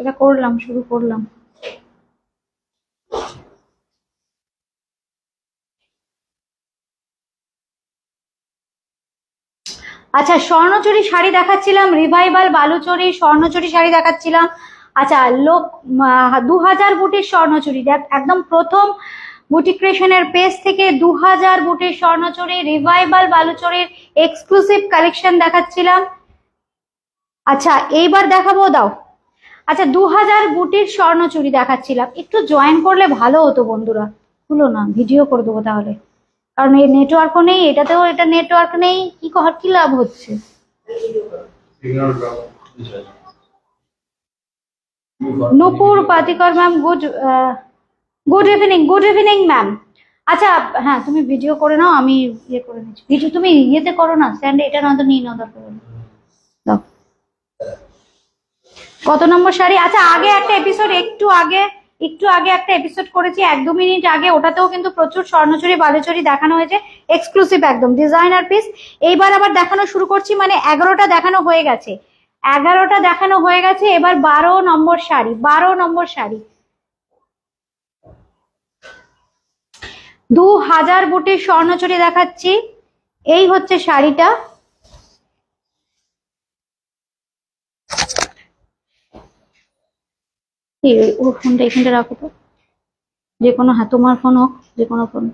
এটা করলাম, শুরু করলাম। আচ্ছা, স্বর্ণচুরি শাড়ি দেখাচ্ছিলাম, রিভাইভাল বালুচরি স্বর্ণচুরি শাড়ি দেখাচ্ছিলাম। আচ্ছা, 2000 বুটির স্বর্ণচুরি, একদম প্রথম বুটিক ক্রিয়েশনের পেজ থেকে 2000 বুটির স্বর্ণচুরি রিভাইভাল বালুচরির এক্সক্লুসিভ কালেকশন দেখাচ্ছিলাম। আচ্ছা, এইবার দেখাবো, দাও। আচ্ছা, 2000 বুটির স্বর্ণচুরি দেখাচ্ছিলাম, একটু জয়েন করলে ভালো হতো বন্ধুরা। হলো না, ভিডিও করে দেবো তাহলে, কারণ এই নেটওয়ার্কও নেই, এটাতেও এটা নেটওয়ার্ক নেই, কি লাভ হচ্ছে? নূপুর পাতিকর ম্যাম, গুড ইভিনিং ম্যাম। আচ্ছা, হ্যাঁ, তুমি ভিডিও করে নাও, আমি ইয়ে করে নিচ্ছি। ভিডিও তুমি ইয়েতে করো না, স্ট্যান্ডে, এটা নয়তো নিয়ে নাও, দরকার হলে দাও। কত নম্বর শাড়ি? আচ্ছা, আগে একটা এপিসোড, একটু আগে একটা এপিসোড করেছি 1-2 মিনিট আগে, ওটাতেও কিন্তু প্রচুর স্বর্ণচুরি বালুচরি দেখানো হয়েছে, এক্সক্লুসিভ একদম ডিজাইনার পিস। এইবার আবার দেখানো শুরু করছি, মানে 11টা দেখানো হয়ে গেছে, 11টা দেখানো হয়ে গেছে। এবার 12 নম্বর শাড়ি, 12 নম্বর শাড়ি, 2000 বুটির স্বর্ণচুরি দেখাচ্ছি। এই হচ্ছে শাড়িটা। ও ফোনটা এখানটা রাখো তো, যে কোনো, হ্যাঁ তোমার ফোন হোক, যে কোনো ফোন।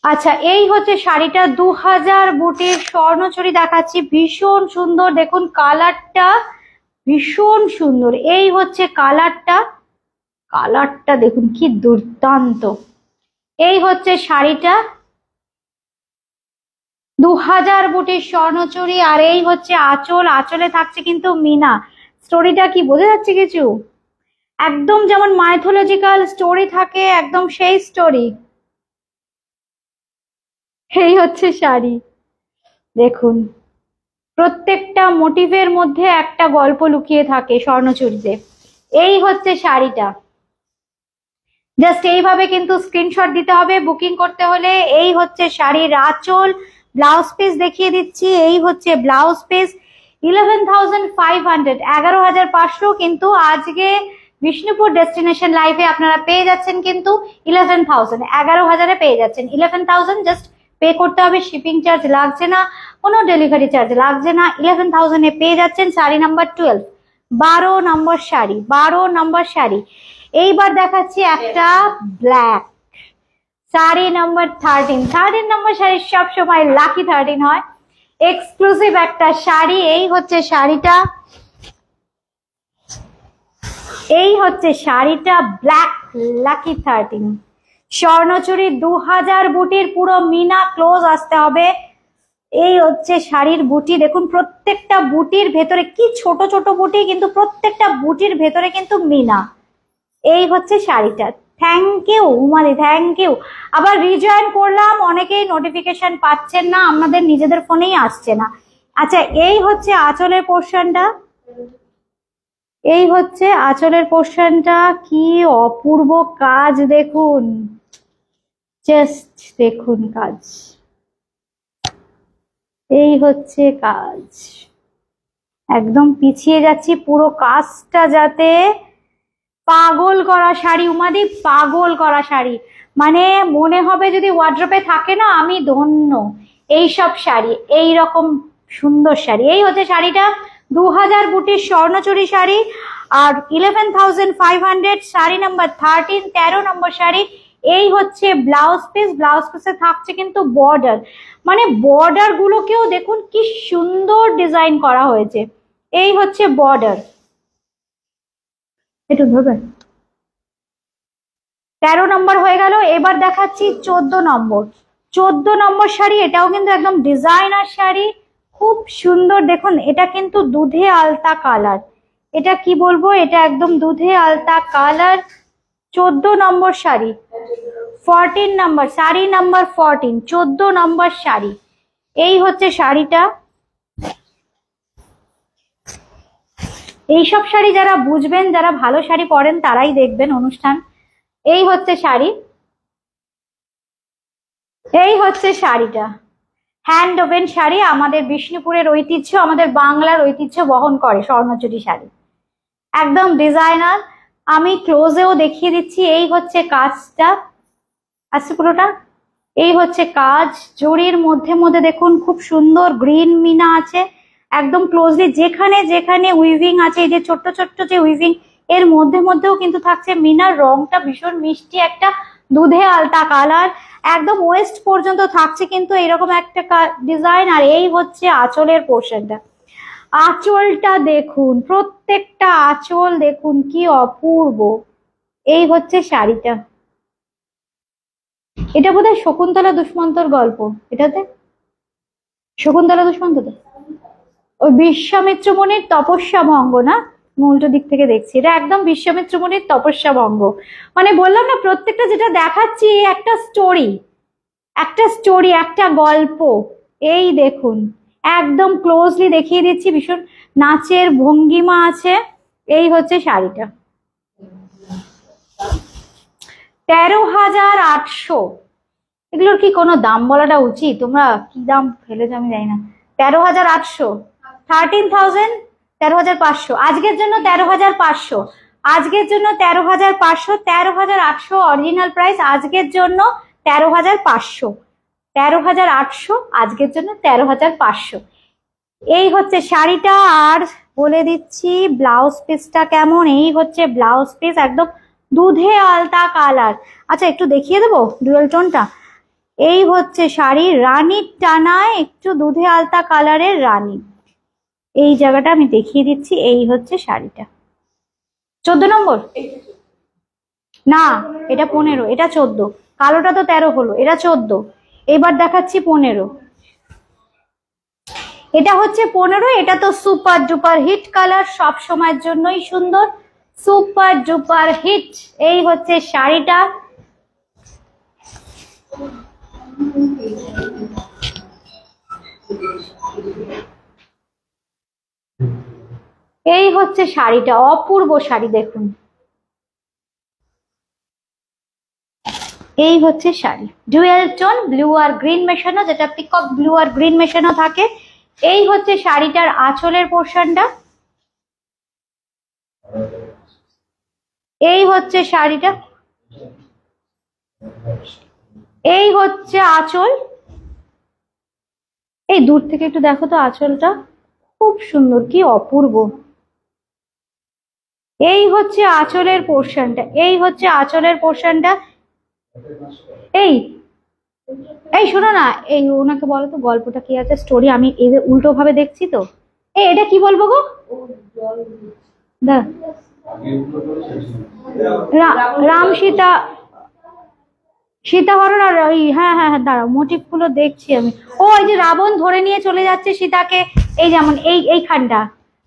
আচ্ছা, এই হচ্ছে শাড়িটা, 2000 বুটির স্বর্ণচুরি দেখাচ্ছি, ভীষণ সুন্দর। দেখুন কালারটা ভীষণ সুন্দর। এই হচ্ছে কালারটা, কালারটা দেখুন কি দুর্দান্ত। এই হচ্ছে শাড়িটা, 2000 বুটির স্বর্ণচুরি। আর এই হচ্ছে আঁচল, আঁচলে থাকছে কিন্তু মিনা। স্টোরিটা কি বোঝা যাচ্ছে কিছু? একদম যেমন মাইথোলজিক্যাল স্টোরি থাকে, একদম সেই স্টোরি। এই হচ্ছে শাড়ি, দেখুন প্রত্যেকটা মোটিভের মধ্যে একটা গল্প লুকিয়ে থাকে স্বর্ণচুরিতে। এই হচ্ছে শাড়িটা, জাস্ট এইভাবে কিন্তু স্ক্রিনশট দিতে হবে বুকিং করতে হলে। এই হচ্ছে শাড়ির আঁচল, ব্লাউজ পিস দেখিয়ে দিচ্ছি। এই হচ্ছে ব্লাউজ পিস, 11,500, 11,500 কিন্তু আজকে বিষ্ণুপুর ডেস্টিনেশন লাইভে আপনারা পেয়ে যাচ্ছেন কিন্তু 11,000, 11,000-এ পেয়ে যাচ্ছেন। 11,000 জাস্ট পে করতে হবে, শিপিং চার্জ লাগছে না, কোনো ডেলিভারি চার্জ লাগছে না। 11,000-এ পেয়ে যাচ্ছেন শাড়ি নাম্বার 12, 12 নম্বর শাড়ি, 12 নম্বর শাড়ি। এইবার দেখাচ্ছি একটা ব্ল্যাক শাড়ি নাম্বার 13, 13 নম্বর শাড়ি সব সময় লাকি 13 হয়, এক্সক্লুসিভ একটা শাড়ি। এই হচ্ছে শাড়িটা, এই হচ্ছে শাড়িটা ব্ল্যাক লাকি 13 স্বর্ণচুরি, 2000 বুটির পুরো মিনা ক্লোজ আসতে হবে। এই হচ্ছে শাড়ির বুটি, দেখুন প্রত্যেকটা বুটির ভেতরে কি ছোট ছোট বুটি, কিন্তু প্রত্যেকটা বুটির ভেতরে কিন্তু মিনা। এই হচ্ছে শাড়িটা। থ্যাংক ইউ উমাদি, থ্যাংক ইউ। আবার রিজয়েন করলাম, অনেকেই নোটিফিকেশন পাচ্ছেন না, আমাদের নিজেদের ফোনেই আসছে না। আচ্ছা, এই হচ্ছে আঁচলের পোর্শনটা, এই হচ্ছে আঁচলের পোর্শনটা, কি অপূর্ব কাজ দেখুন, জাস্ট দেখুন কাজ, এই হচ্ছে কাজ। একদম পিছিয়ে যাচ্ছি, পুরো কাজটা যাতে পাগল করা শাড়ি উমাদি, পাগল করা শাড়ি, মানে মনে হবে যদি ওয়ার্ড্রপে থাকে না, আমি ধন্য। এই সব শাড়ি, এই রকম সুন্দর শাড়ি। এই হচ্ছে শাড়িটা, 2000 বুটির স্বর্ণচুরি শাড়ি আর 11,500, শাড়ি নাম্বার 13, 13 নম্বর শাড়ি। এই হচ্ছে ব্লাউজ পিস, ব্লাউজ পিসে থাকছে কিন্তু বর্ডার, মানে বর্ডার গুলোকেও দেখুন কি সুন্দর ডিজাইন করা হয়েছে। এই হচ্ছে বর্ডার, একটু ধরবে। 13 নম্বর হয়ে গেল। এবার দেখাচ্ছি 14 নম্বর, 14 নম্বর শাড়ি। এটাও কিন্তু একদম ডিজাইনার শাড়ি, খুব সুন্দর। দেখুন এটা কিন্তু দুধে আলতা কালার, এটা কি বলবো, এটা একদম দুধে আলতা কালার। 14 নম্বর শাড়ি, 14 নম্বর শাড়ি নাম্বার 14, 14 নম্বর শাড়ি। এই হচ্ছে শাড়িটা। এইসব শাড়ি যারা বুঝবেন, যারা ভালো শাড়ি পরেন তারাই দেখবেন অনুষ্ঠান। এই হচ্ছে শাড়ি, এই হচ্ছে শাড়িটা, হ্যান্ড ওভেন শাড়ি। আমাদের বিষ্ণুপুরের ঐতিহ্য, আমাদের বাংলার ঐতিহ্য বহন করে স্বর্ণচুরি শাড়ি, একদম ডিজাইনার। আমি ক্লোজেও দেখিয়ে দিচ্ছি। এই হচ্ছে কাজটা, আসছে পুরোটা। এই হচ্ছে কাজ, জরির মধ্যে মধ্যে দেখুন খুব সুন্দর গ্রিন মিনা আছে, একদম ক্লোজলি যেখানে যেখানে উইভিং আছে, এই যে ছোট্ট ছোট্ট যে উইভিং, এর মধ্যে মধ্যেও কিন্তু থাকছে মিনার। রংটা ভীষণ মিষ্টি, একটা দুধে আলতা কালার, একদম ওয়েস্ট পর্যন্ত থাকছে কিন্তু এরকম একটা ডিজাইন। আর এই হচ্ছে আঁচলের পোর্শনটা, আঁচলটা দেখুন, প্রত্যেকটা আঁচল দেখুন কি অপূর্ব। এই হচ্ছে শাড়িটা, এটা বোধহয় শকুন্তলা দুষ্মন্তর গল্প, এটাতে শকুন্তলা দুষ্মন্ত তো ওই বিশ্বামিত্র মুনির তপস্যা ভঙ্গ না, উল্টো দিক থেকে দেখছি, এটা একদম বিশ্বামিত্র মুনির তপস্যা ভঙ্গ। মানে বললাম না, প্রত্যেকটা যেটা দেখাচ্ছি একটা স্টোরি, একটা স্টোরি, একটা গল্প। এই দেখুন একদম ক্লোজলি দেখিয়ে দিচ্ছি, ভীষণ নাচের ভঙ্গিমা আছে। এই হচ্ছে শাড়িটা, 13,800। এগুলোর কি কোনো দাম বলাটা উচিত? তোমরা কি দাম ফেলেছো আমি জানি না। 13,800, 13,000, 13,500 আজকের জন্য, 13,500 আজকের জন্য, 13,500, 13,800 অরিজিনাল প্রাইস আজকের জন্য, 13,500, 13,800 আজকের জন্য, 13,500। এই হচ্ছে শাড়িটা। আর বলে দিচ্ছি ব্লাউজ পিসটা কেমন। এই হচ্ছে ব্লাউজ পিস, একদম দুধে আলতা কালার। আচ্ছা একটু দেখিয়ে দেবো ডুয়েল টোনটা। এই হচ্ছে শাড়ি, রানীর টানায় একটু দুধে আলতা কালারের রানী, এই জায়গাটা আমি দেখিয়ে দিচ্ছি। এই হচ্ছে শাড়িটা, 14 নম্বর না, এটা 15, এটা 14, কালোটা তো 13 হলো, এটা 14। এবার দেখাচ্ছি 15। এটা হচ্ছে 15, এটা তো সুপার ডুপার হিট কালার, সব সময়ের জন্যই সুন্দর, সুপার ডুপার হিট। এই হচ্ছে শাড়িটা, এই হচ্ছে শাড়িটা, অপূর্ব শাড়ি দেখুন। এই হচ্ছে শাড়ি, ডুয়েল টোন ব্লু আর গ্রিন মেশানো, যেটা পিকক ব্লু আর গ্রিন মেশানো থাকে। এই হচ্ছে শাড়িটার আঁচলের পোর্শনটা, এই হচ্ছে শাড়িটা, এই হচ্ছে আঁচল। এই দূর থেকে একটু দেখো তো আঁচলটা, খুব সুন্দর, কি অপূর্ব। এই হচ্ছে আঁচলের পোর্শনটা, এই হচ্ছে আঁচলের পোর্শনটা। এই এই শোনো না, এই ওনাকে বলো তো গল্পটা কি আছে, স্টোরি, আমি এই উল্টো ভাবে দেখছি তো। এটা কি বলবো গো, রাম সীতা, সীতাহরণ আর ওই, হ্যাঁ হ্যাঁ হ্যাঁ দাঁড়াও, মোটিভ গুলো দেখছি আমি। ও এই যে রাবণ ধরে নিয়ে চলে যাচ্ছে সীতাকে, এই যেমন এইখানটা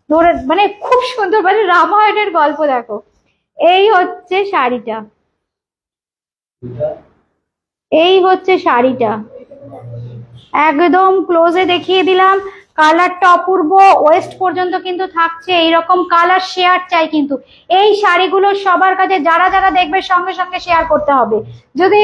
ধরে, মানে খুব সুন্দর, মানে রামায়ণের গল্প দেখো। এই হচ্ছে শাড়িটা, এই হচ্ছে শাড়িটা, একদম ক্লোজে দেখিয়ে দিলাম। কালারটা অপূর্ব, ওয়েস্ট পর্যন্ত কিন্তু থাকছে এইরকম কালার। শেয়ার চাই কিন্তু এই শাড়িগুলো সবার কাছে, যারা যারা দেখবে সঙ্গে সঙ্গে শেয়ার করতে হবে। যদি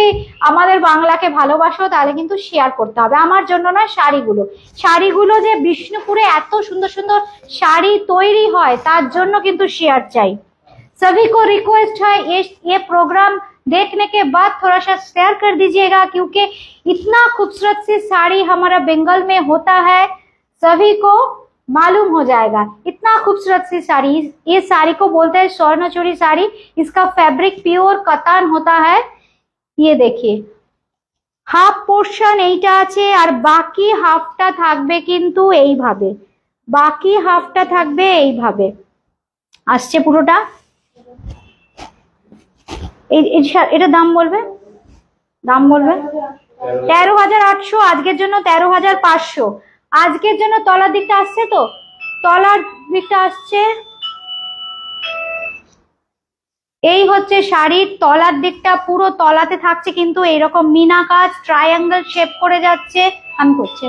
আমাদের বাংলাকে ভালোবাসো তাহলে কিন্তু শেয়ার করতে হবে, আমার জন্য না, শাড়িগুলো, শাড়িগুলো যে বিষ্ণুপুরে এত সুন্দর সুন্দর শাড়ি তৈরি হয় তার জন্য কিন্তু শেয়ার চাই। सभी को रिक्वेस्ट है ये प्रोग्राम देखने के बाद थोड़ा सा शेयर कर दीजिएगा, क्योंकि इतना खूबसूरत सी साड़ी हमारा बंगाल में होता है, सभी को मालूम हो जाएगा। इतना खूबसूरत सी साड़ी, ये साड़ी को बोलते हैं स्वर्णचूड़ी साड़ी। इसका फैब्रिक प्योर कतान होता है। ये देखिए हाफ पोर्शन এইটা আছে, আর বাকি হাফটা থাকবে কিন্তু এইভাবে, বাকি হাফটা থাকবে এইভাবে আসছে পুরোটা। এটা দাম বলবে, দাম বলবে 13,800, আজকের জন্য 13,500। আজকের জন্য তলার দিকটা আসছে, তো তলার দিকটা আসছে, এই হচ্ছে শাড়ির তলার দিকটা, পুরো তলাতে থাকছে কিন্তু এইরকম মিনা কাজ, ট্রায়াঙ্গেল শেপ করে যাচ্ছে। আমি করছি।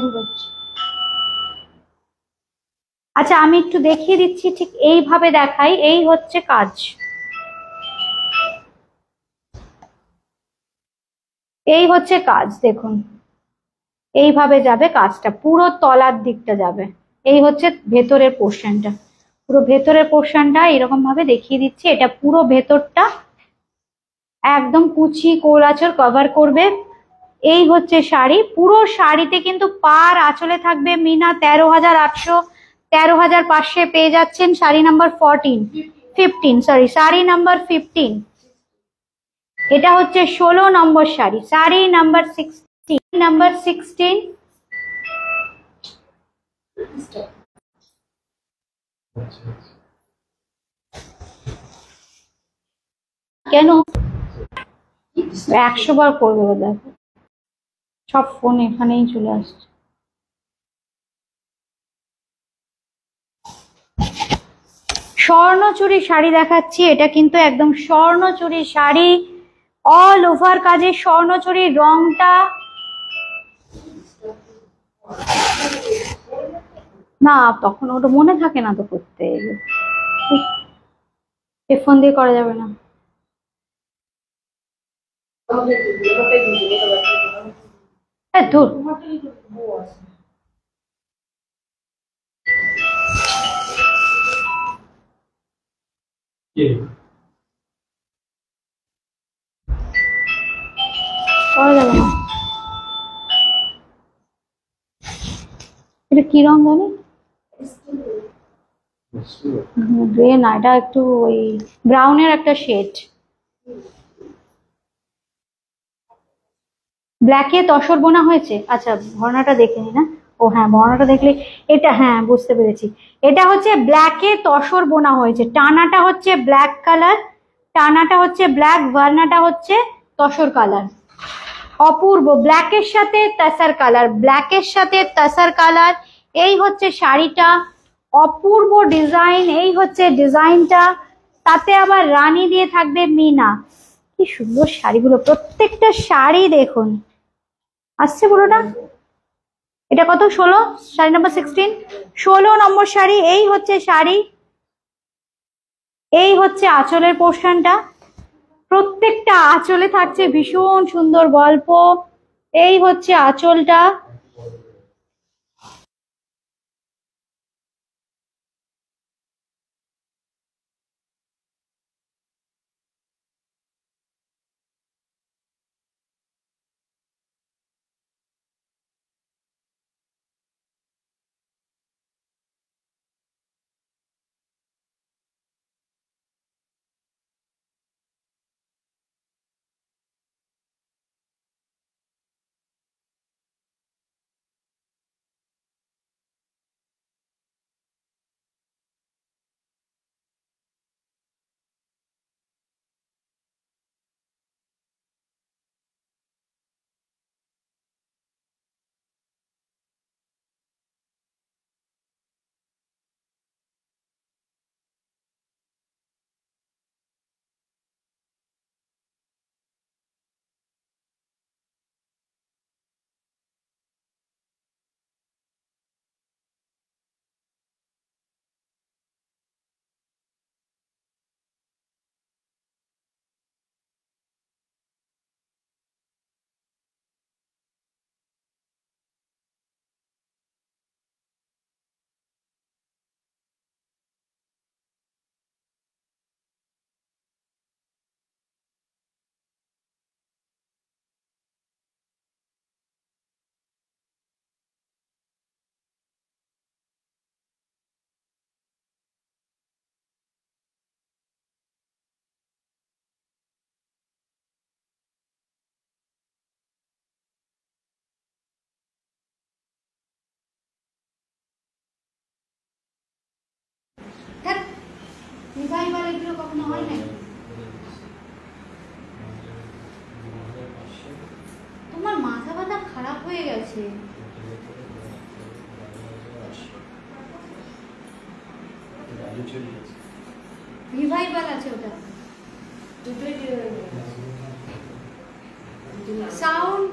আচ্ছা আমি একটু দেখিয়ে দিচ্ছি, ঠিক এইভাবে দেখাই। এই হচ্ছে কাজ, এই হচ্ছে কাজ, দেখুন এইভাবে যাবে কাজটা, পুরো তলার দিকটা যাবে। এই হচ্ছে ভেতরের পোর্শনটা, পুরো ভেতরের পোর্শনটা এরকম ভাবে দেখিয়ে দিচ্ছি। এটা পুরো ভেতরটা একদম কুচি কোল আঁচল কভার করবে। এই হচ্ছে শাড়ি, পুরো শাড়িতে কিন্তু পার আঁচলে থাকবে মিনা। 13,800, 13,500 পেয়ে যাচ্ছেন। Sari number 15, sorry sari number 15। এটা হচ্ছে 16 নম্বর শাড়ি, শাড়ি নাম্বার 16। কেন 100 বার করবে, দেখো সব ফোন এখানেই চলে আসছে। স্বর্ণচুরি শাড়ি দেখাচ্ছি, এটা কিন্তু একদম স্বর্ণচুরি শাড়ি, অল ওভার কাজে স্বর্ণচুরির রংটা। না তখন ওটা মনে থাকে না তো করতে, ফোন দিয়ে করা যাবে না। ধুর, করা যাবে না। এটা কি রং জানি, গ্রে না, এটা একটু ওই ব্রাউনের একটা শেড। ব্ল্যাকে তসর বোনা হয়েছে। আচ্ছা ভরনাটা দেখে নি না, ও হ্যাঁ ভরনাটা দেখলে এটা, হ্যাঁ বুঝতে পেরেছি। এটা হচ্ছে ব্ল্যাকে তসর বোনা হয়েছে, টানাটা হচ্ছে ব্ল্যাক কালার, টানাটা হচ্ছে ব্ল্যাক, ভার্নাটা হচ্ছে তসর কালার। অপূর্ব, ব্ল্যাকের সাথে তাসার কালার, ব্ল্যাকের সাথে তাসার কালার। এই হচ্ছে শাড়িটা, অপূর্ব ডিজাইন। এই হচ্ছে ডিজাইনটা, তাতে আবার রানী দিয়ে থাকবে মিনা। কি সুন্দর শাড়িগুলো, প্রত্যেকটা শাড়ি দেখুন আসছে পুরোটা। এটা কত? 16, শাড়ি নাম্বার 16, 16 নম্বর শাড়ি। এই হচ্ছে শাড়ি, এই হচ্ছে আঁচলের পোর্শনটা। প্রত্যেকটা আঁচলে থাকছে ভীষণ সুন্দর গল্প। এই হচ্ছে আঁচলটা। এগুলো কখনো হয় না। তোমার মাথা ব্যথা খারাপ হয়ে গেছে। রিভাইভাল আছে ওটা। সাউন্ড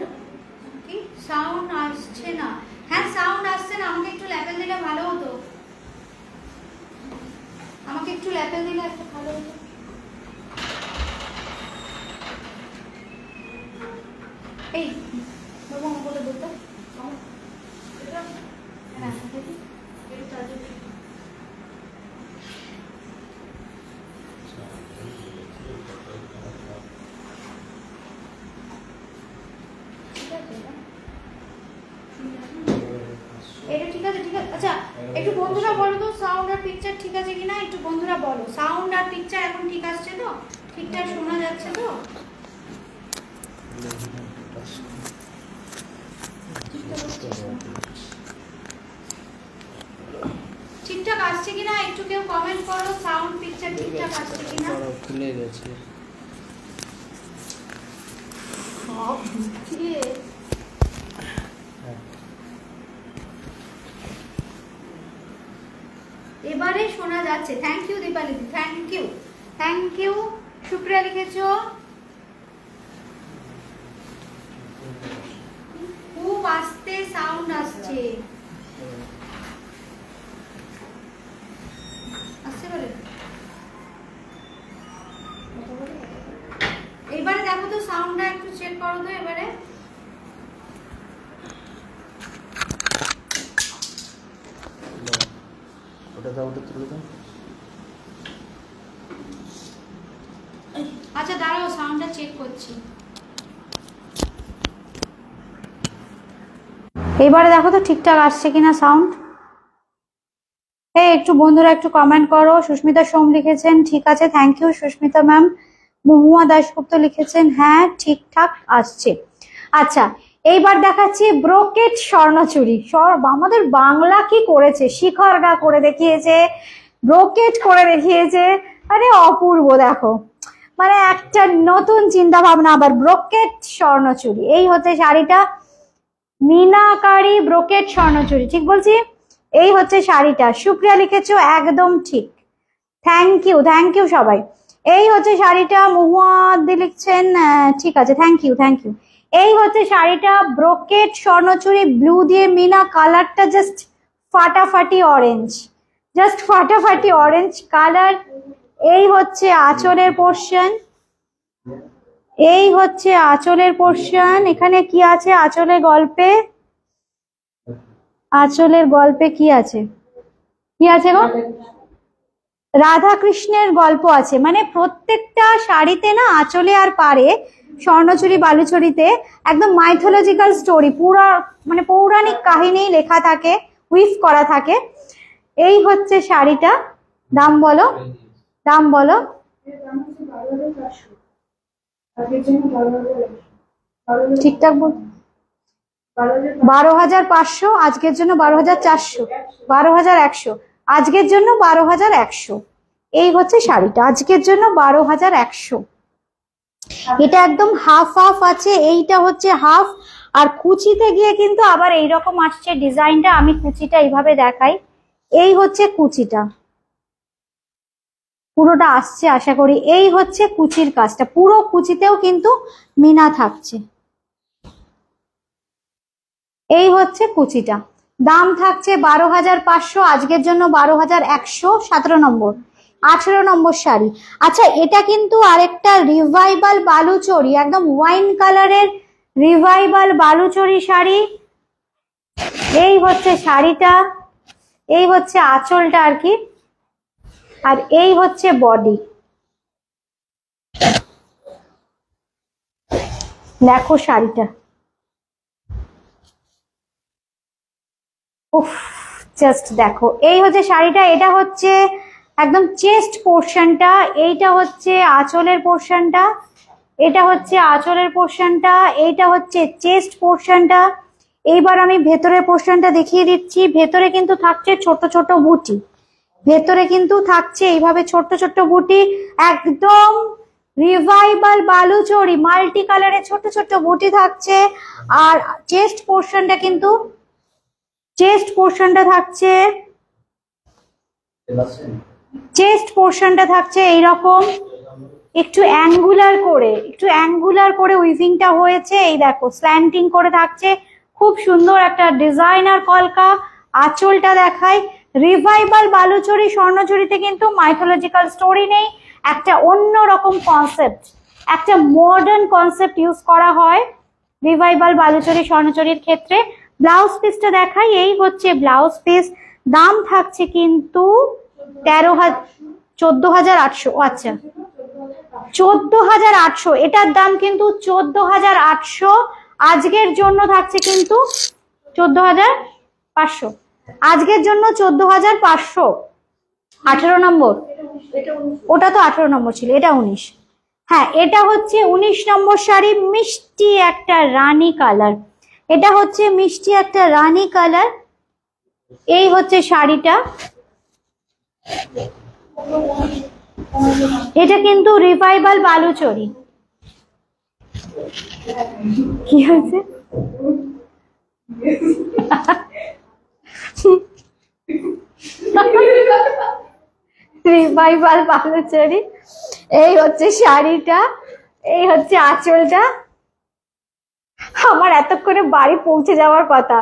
কি? সাউন্ড আসছে না। হ্যাঁ সাউন্ড আসছে না, আমাকে একটু ল্যাপেল দিলে ভালো হতো। আমাকে একটু ল্যাপেল দিলে একটু ভালো হতো। এই বাবু আমাকে বলে বলতো এটা ঠিক আছে? ঠিক আছে, আচ্ছা একটু বন্ধুরা বলো তো সাউন্ড আর পিকচার ঠিক আছে কিনা, একটু বন্ধুরা বলো। সাউন্ড আর পিকচার এখন ঠিক আসছে তো? ঠিকঠাক শোনা যাচ্ছে তো? ঠিকঠাক আসছে কিনা একটু কেউ কমেন্ট করো। সাউন্ড পিকচার ঠিকঠাক আসছে কিনা?
খুলে গেছে।
এবারে শোনা যাচ্ছে। Thank you Dipali, thank you, thank you. Supriya লিখেছো খুব আস্তে সাউন্ড আসছে। আসছে বলে এবারে দেখো তো সাউন্ডটা একটু চেক করো তো এবারে।
ওটা দাও, ওটা তুলে দাও।
আচ্ছা দাঁড়াও, সাউন্ডটা চেক করছি। এবারে দেখো তো ঠিকঠাক আসছে কিনা সাউন্ড। একটু বন্ধুরা একটু কমেন্ট করো। সুস্মিতা সোম লিখেছেন ঠিক আছে, থ্যাংক ইউ সুস্মিতা ম্যাম। মহুয়া দাশগুপ্ত লিখেছেন হ্যাঁ ঠিকঠাক আসছে। আচ্ছা এইবার দেখাচ্ছি ব্রোকেট স্বর্ণচুরি। আমাদের বাংলা কি করেছে, শিখরগা করে দেখিয়েছে, ব্রোকেট করে দেখিয়েছে। আরে অপূর্ব, দেখো মানে একটা নতুন চিন্তা ভাবনা। আবার ব্রোকেট স্বর্ণচুরি, এই হচ্ছে শাড়িটা, মিনাকারি ব্রোকেট স্বর্ণচুরি, ঠিক বলছি? এই হচ্ছে শাড়িটা। সুপ্রিয়া লিখেছো একদম ঠিক, থ্যাংক ইউ সবাই। এই হচ্ছে শাড়িটা, মুহাদ্দি লিখছেন ঠিক আছে, থ্যাংক ইউ। এই হচ্ছে শাড়িটা, ব্রোকেট স্বর্ণচুরি ব্লু দিয়ে মিনা, কালারটা জাস্ট ফাটাফাটি অরেঞ্জ, কালার। এই হচ্ছে আঁচলের পোর্শন, এখানে কি আছে আঁচলের গল্পে কি আছে গো? রাধা কৃষ্ণের গল্প আছে, মানে প্রত্যেকটা শাড়িতে না আঁচলে আর পারে স্বর্ণচুরি বালুচুরিতে একদম মাইথোলজিক্যাল স্টোরি, পুরা মানে পৌরাণিক কাহিনী লেখা থাকে, উইভ করা থাকে। এই হচ্ছে শাড়িটা, দাম বলো। ঠিকঠাক বল। 12,500, আজকের জন্য 12,400, 12,100, আজকের জন্য 12,100। এই হচ্ছে শাড়িটা, আজকের জন্য 12,100। এটা একদম হাফ আছে, এইটা হচ্ছে হাফ। আর কুচিতে গিয়ে কিন্তু আবার এইরকম আসছে ডিজাইনটা। আমি কুচিটা এইভাবে দেখাই, এই হচ্ছে কুচিটা, পুরোটা আসছে আশা করি। এই হচ্ছে কুচির কাজটা, পুরো কুচিতেও কিন্তু মিনা থাকছে। এই হচ্ছে কুচিটা, দাম থাকছে 12,500, আজকের জন্য 12,100। 17 নম্বর, 18 নম্বর শাড়ি। আচ্ছা, এটা কিন্তু আরেকটা রিভাইভাল বালুচরি, একদম ওয়াইন কালারের রিভাইভাল বালুচরি শাড়ি। এই হচ্ছে শাড়িটা, এই হচ্ছে আঁচলটা আর কি, আর এই হচ্ছে বডি। দেখো শাড়িটা, উফ, জাস্ট দেখো। এই হচ্ছে শাড়িটা, এটা হচ্ছে একদম চেস্ট পোর্শনটা, এইটা হচ্ছে আঁচলের পোর্শনটা, এইটা হচ্ছে চেস্ট পোর্শনটা। এইবার আমি ভেতরের পোর্শনটা দেখিয়ে দিচ্ছি। ভেতরে কিন্তু থাকছে ছোট ছোট বুটি, এইভাবে ছোট্ট ছোট্ট বুটি, একদম রিভাইভাল বালুচরি মাল্টি কালারে ছোট ছোট্ট বুটি থাকছে। আর চেস্ট পোর্শনটা থাকছে এইরকম একটু অ্যাঙ্গুলার করে উইভিংটা হয়েছে। এই দেখো স্ল্যান্টিং করে থাকছে, খুব সুন্দর একটা ডিজাইনার কলকা। আঁচলটা দেখায়, রিভাইভাল বালুচরি স্বর্ণচুরিতে কিন্তু মাইথোলজিক্যাল স্টোরি নেই, একটা অন্য রকম কনসেপ্ট, একটা মডার্ন কনসেপ্ট ইউজ করা হয় রিভাইভাল বালুচরি স্বর্ণচুরির ক্ষেত্রে। ব্লাউজ পিসটা দেখাই, এই হচ্ছে ব্লাউজ পিস। দাম থাকছে কিন্তু 14,800। আচ্ছা, 14,800, এটার দাম কিন্তু 14,800। আজকের জন্য থাকছে কিন্তু 14,500, আজকের জন্য 14,500। 18 নম্বর, ওটা তো 18 নম্বর ছিল, এটা 19। হ্যাঁ, এটা হচ্ছে 19 নম্বর শাড়ি, মিষ্টি একটা রানী কালার। এই হচ্ছে শাড়িটা, এটা কিন্তু রিভাইভাল বালুচরি। কি হয়েছে? রিভাইভাল বালুচরি। এই হচ্ছে শাড়িটা, এই হচ্ছে আঁচলটা। আমার এতক্ষণে বাড়ি পৌঁছে যাওয়ার কথা।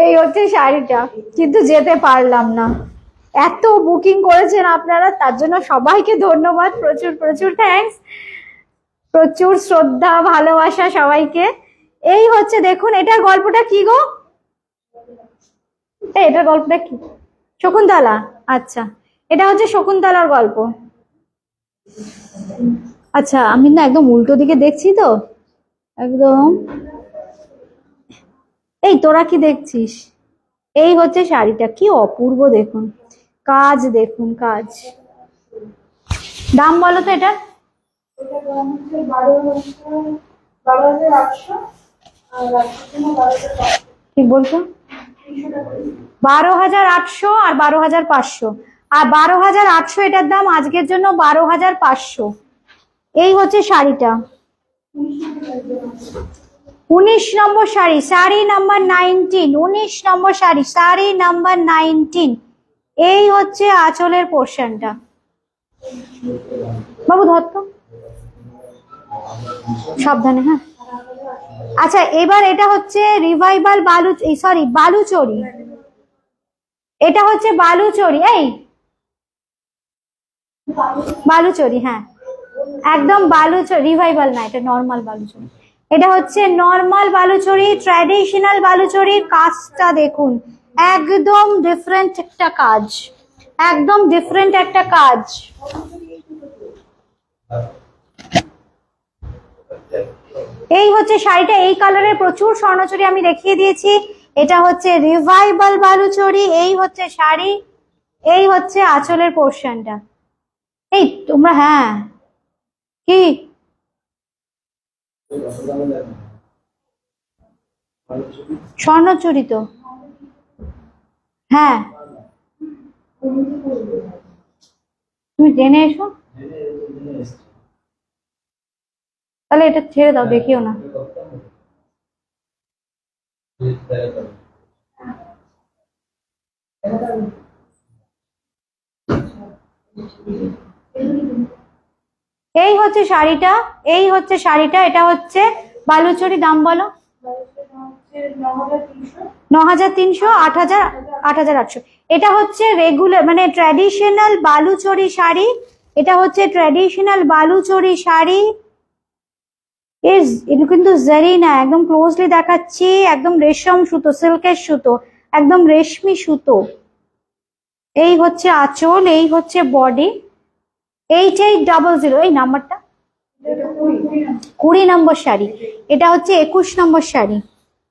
এই হচ্ছে শাড়িটা, কিন্তু যেতে পারলাম না। এত বুকিং করেছেন আপনারা, তার জন্য সবাইকে ধন্যবাদ, প্রচুর প্রচুর থ্যাঙ্কস, প্রচুর শ্রদ্ধা ভালোবাসা সবাইকে। এই হচ্ছে দেখুন, এটার গল্পটা কি গো? এটার গল্পটা কি? শকুন্তলা। আচ্ছা, এটা হচ্ছে শকুন্তলার গল্প। আচ্ছা, আমি না একদম উল্টো দিকে দেখছি তো, একদম। এই তোরা কি দেখছিস? এই হচ্ছে শাড়িটা, কি অপূর্ব দেখুন কাজ, দেখুন কাজ। দাম বলো তো এটা? ঠিক বলছো? 12,800 আর 12,500, আর 12,800 এটার দাম, আজকের জন্য 12,500। এই হচ্ছে শাড়িটা। 19 নম্বর শাড়ি, শাড়ি নাম্বার 19, 19 নম্বর শাড়ি, শাড়ি নাম্বার 19। এই হচ্ছে আঁচলের পোর্শনটা। বাবু ধরতো, সাবধানে, হ্যাঁ। আচ্ছা, এবার এটা হচ্ছে রিভাইভাল বালুচরী। এটা হচ্ছে বালুচরী, এই বালুচরী, হ্যাঁ একদম বালুচরী, রিভাইভাল না, এটা নর্মাল বালুচরী। এটা হচ্ছে নর্মাল বালুচরী, ট্র্যাডিশনাল বালুচরীর কাজটা দেখুন, একদম ডিফারেন্ট একটা কাজ, একদম ডিফারেন্ট একটা কাজ। এই হচ্ছে শাড়িটা, এই কালারের প্রচুর স্বর্ণচুরি আমি দেখিয়ে দিয়েছি। এটা হচ্ছে রিভাইভাল বালুচরী, এই হচ্ছে শাড়ি, এই হচ্ছে আঁচলের পোর্শনটা। এই তোমরা, হ্যাঁ কি স্বর্ণচুরি তো, হ্যাঁ তুমি জেনে এসো, তাহলে এটা ছেড়ে দাও, দেখিও না। এই হচ্ছে শাড়িটা, এই হচ্ছে শাড়িটা, এটা হচ্ছে বালুচরী। দাম বলো। 9,300, 8,000, 8,800। এটা হচ্ছে রেগুলার মানে ট্র্যাডিশনাল বালুচরী শাড়ি, এটা হচ্ছে ট্র্যাডিশনাল বালুচরী শাড়ি। এটা কিন্তু জারি না, একদম ক্লোজলি দেখাচ্ছি, একদম রেশম সুতো, সিল্কের সুতো, একদম রেশমি সুতো। এই হচ্ছে আঁচল, এই হচ্ছে বডি। 8800, এই নাম্বারটা 20 নম্বর শাড়ি। এটা হচ্ছে 21 নম্বর শাড়ি।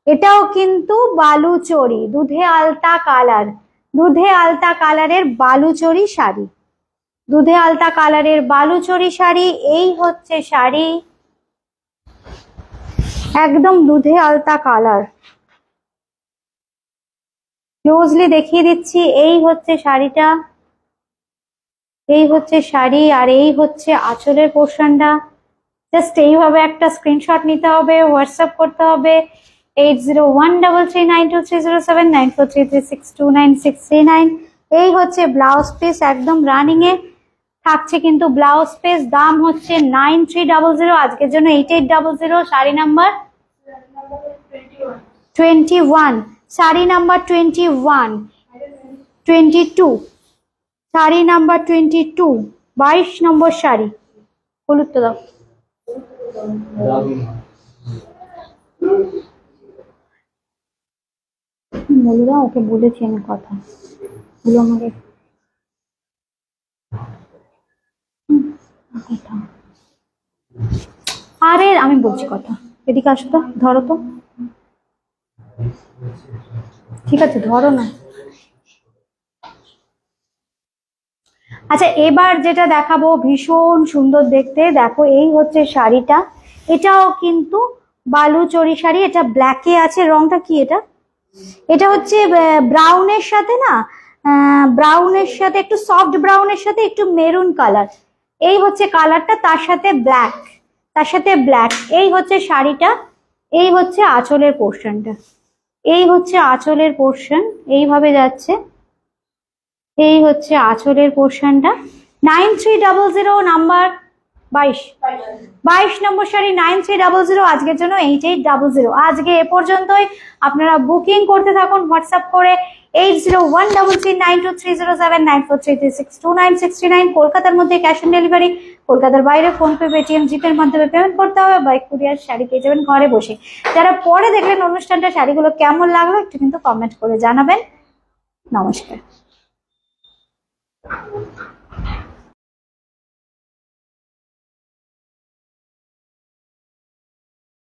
এটাও কিন্তু বালুচরী, দুধে আলতা কালার, দুধে আলতা কালারের বালুচরী শাড়ি, দুধে আলতা কালারের বালুচরী শাড়ি। এই হচ্ছে শাড়ি, একদম দুধে আলতা কালার, ক্লোজলি দেখিয়ে দিচ্ছি। এই হচ্ছে শাড়িটা, এই হচ্ছে শাড়ি, আর এই হচ্ছে আঁচলের পোর্শনটা। জাস্ট এইভাবে একটা স্ক্রিনশট নিতে হবে, হোয়াটসঅ্যাপ করতে হবে 8013392307 9433629639। এই হচ্ছে ব্লাউজ পিস, একদম রানিং এ থাকছে কিন্তু ব্লাউজ পিস। দাম হচ্ছে 9300, আজকের জন্য 8800। Sari number 21, sari number 21, 22, sari number 22, 22 নম্বর শাড়ি। হলুদ তো দাও, বলে দাও, ওকে বলেছি আমি কথা গুলো আমাকে। আরে আমি বলছি কথা, এদিকে আসো তো, ধরো তো, ঠিক আছে ধরো না। আচ্ছা, এবার যেটা দেখাবো ভীষণ সুন্দর দেখতে, দেখো এই হচ্ছে শাড়িটা। এটাও কিন্তু বালুচরী শাড়ি, এটা ব্ল্যাকে আছে, রংটা কি এটা, এটা হচ্ছে ব্রাউনের সাথে না, ব্রাউনের সাথে একটু সফট ব্রাউনের সাথে একটু মেরুন কালার, এই হচ্ছে কালারটা, তার সাথে ব্ল্যাক, তার সাথে ব্ল্যাক। এই হচ্ছে শাড়িটা, এই হচ্ছে আঁচলের পোর্শনটা, এই হচ্ছে আঁচলের পোর্শন, এইভাবে যাচ্ছে। এই হচ্ছে আঁচলের পোর্শনটা। 9300, নাম্বার 22, 22 নম্বর শাড়ি 9300, আজকের জন্য 8800। আজকে এ পর্যন্তই। আপনারা বুকিং করতে থাকুন হোয়াটসঅ্যাপ করে 8013392307 9433629639। কলকাতার মধ্যে ক্যাশ অন ডেলিভারি, কলকাতার বাইরে ফোনপে, পেটিএম, জিপের মাধ্যমে পেমেন্ট করতে হবে। বাই কুরিয়ার শাড়ি পেয়ে যাবেন ঘরে বসে। যারা পরে দেখলেন অনুষ্ঠানটা, শাড়িগুলো কেমন লাগলো একটু কিন্তু কমেন্ট করে জানাবেন। নমস্কার।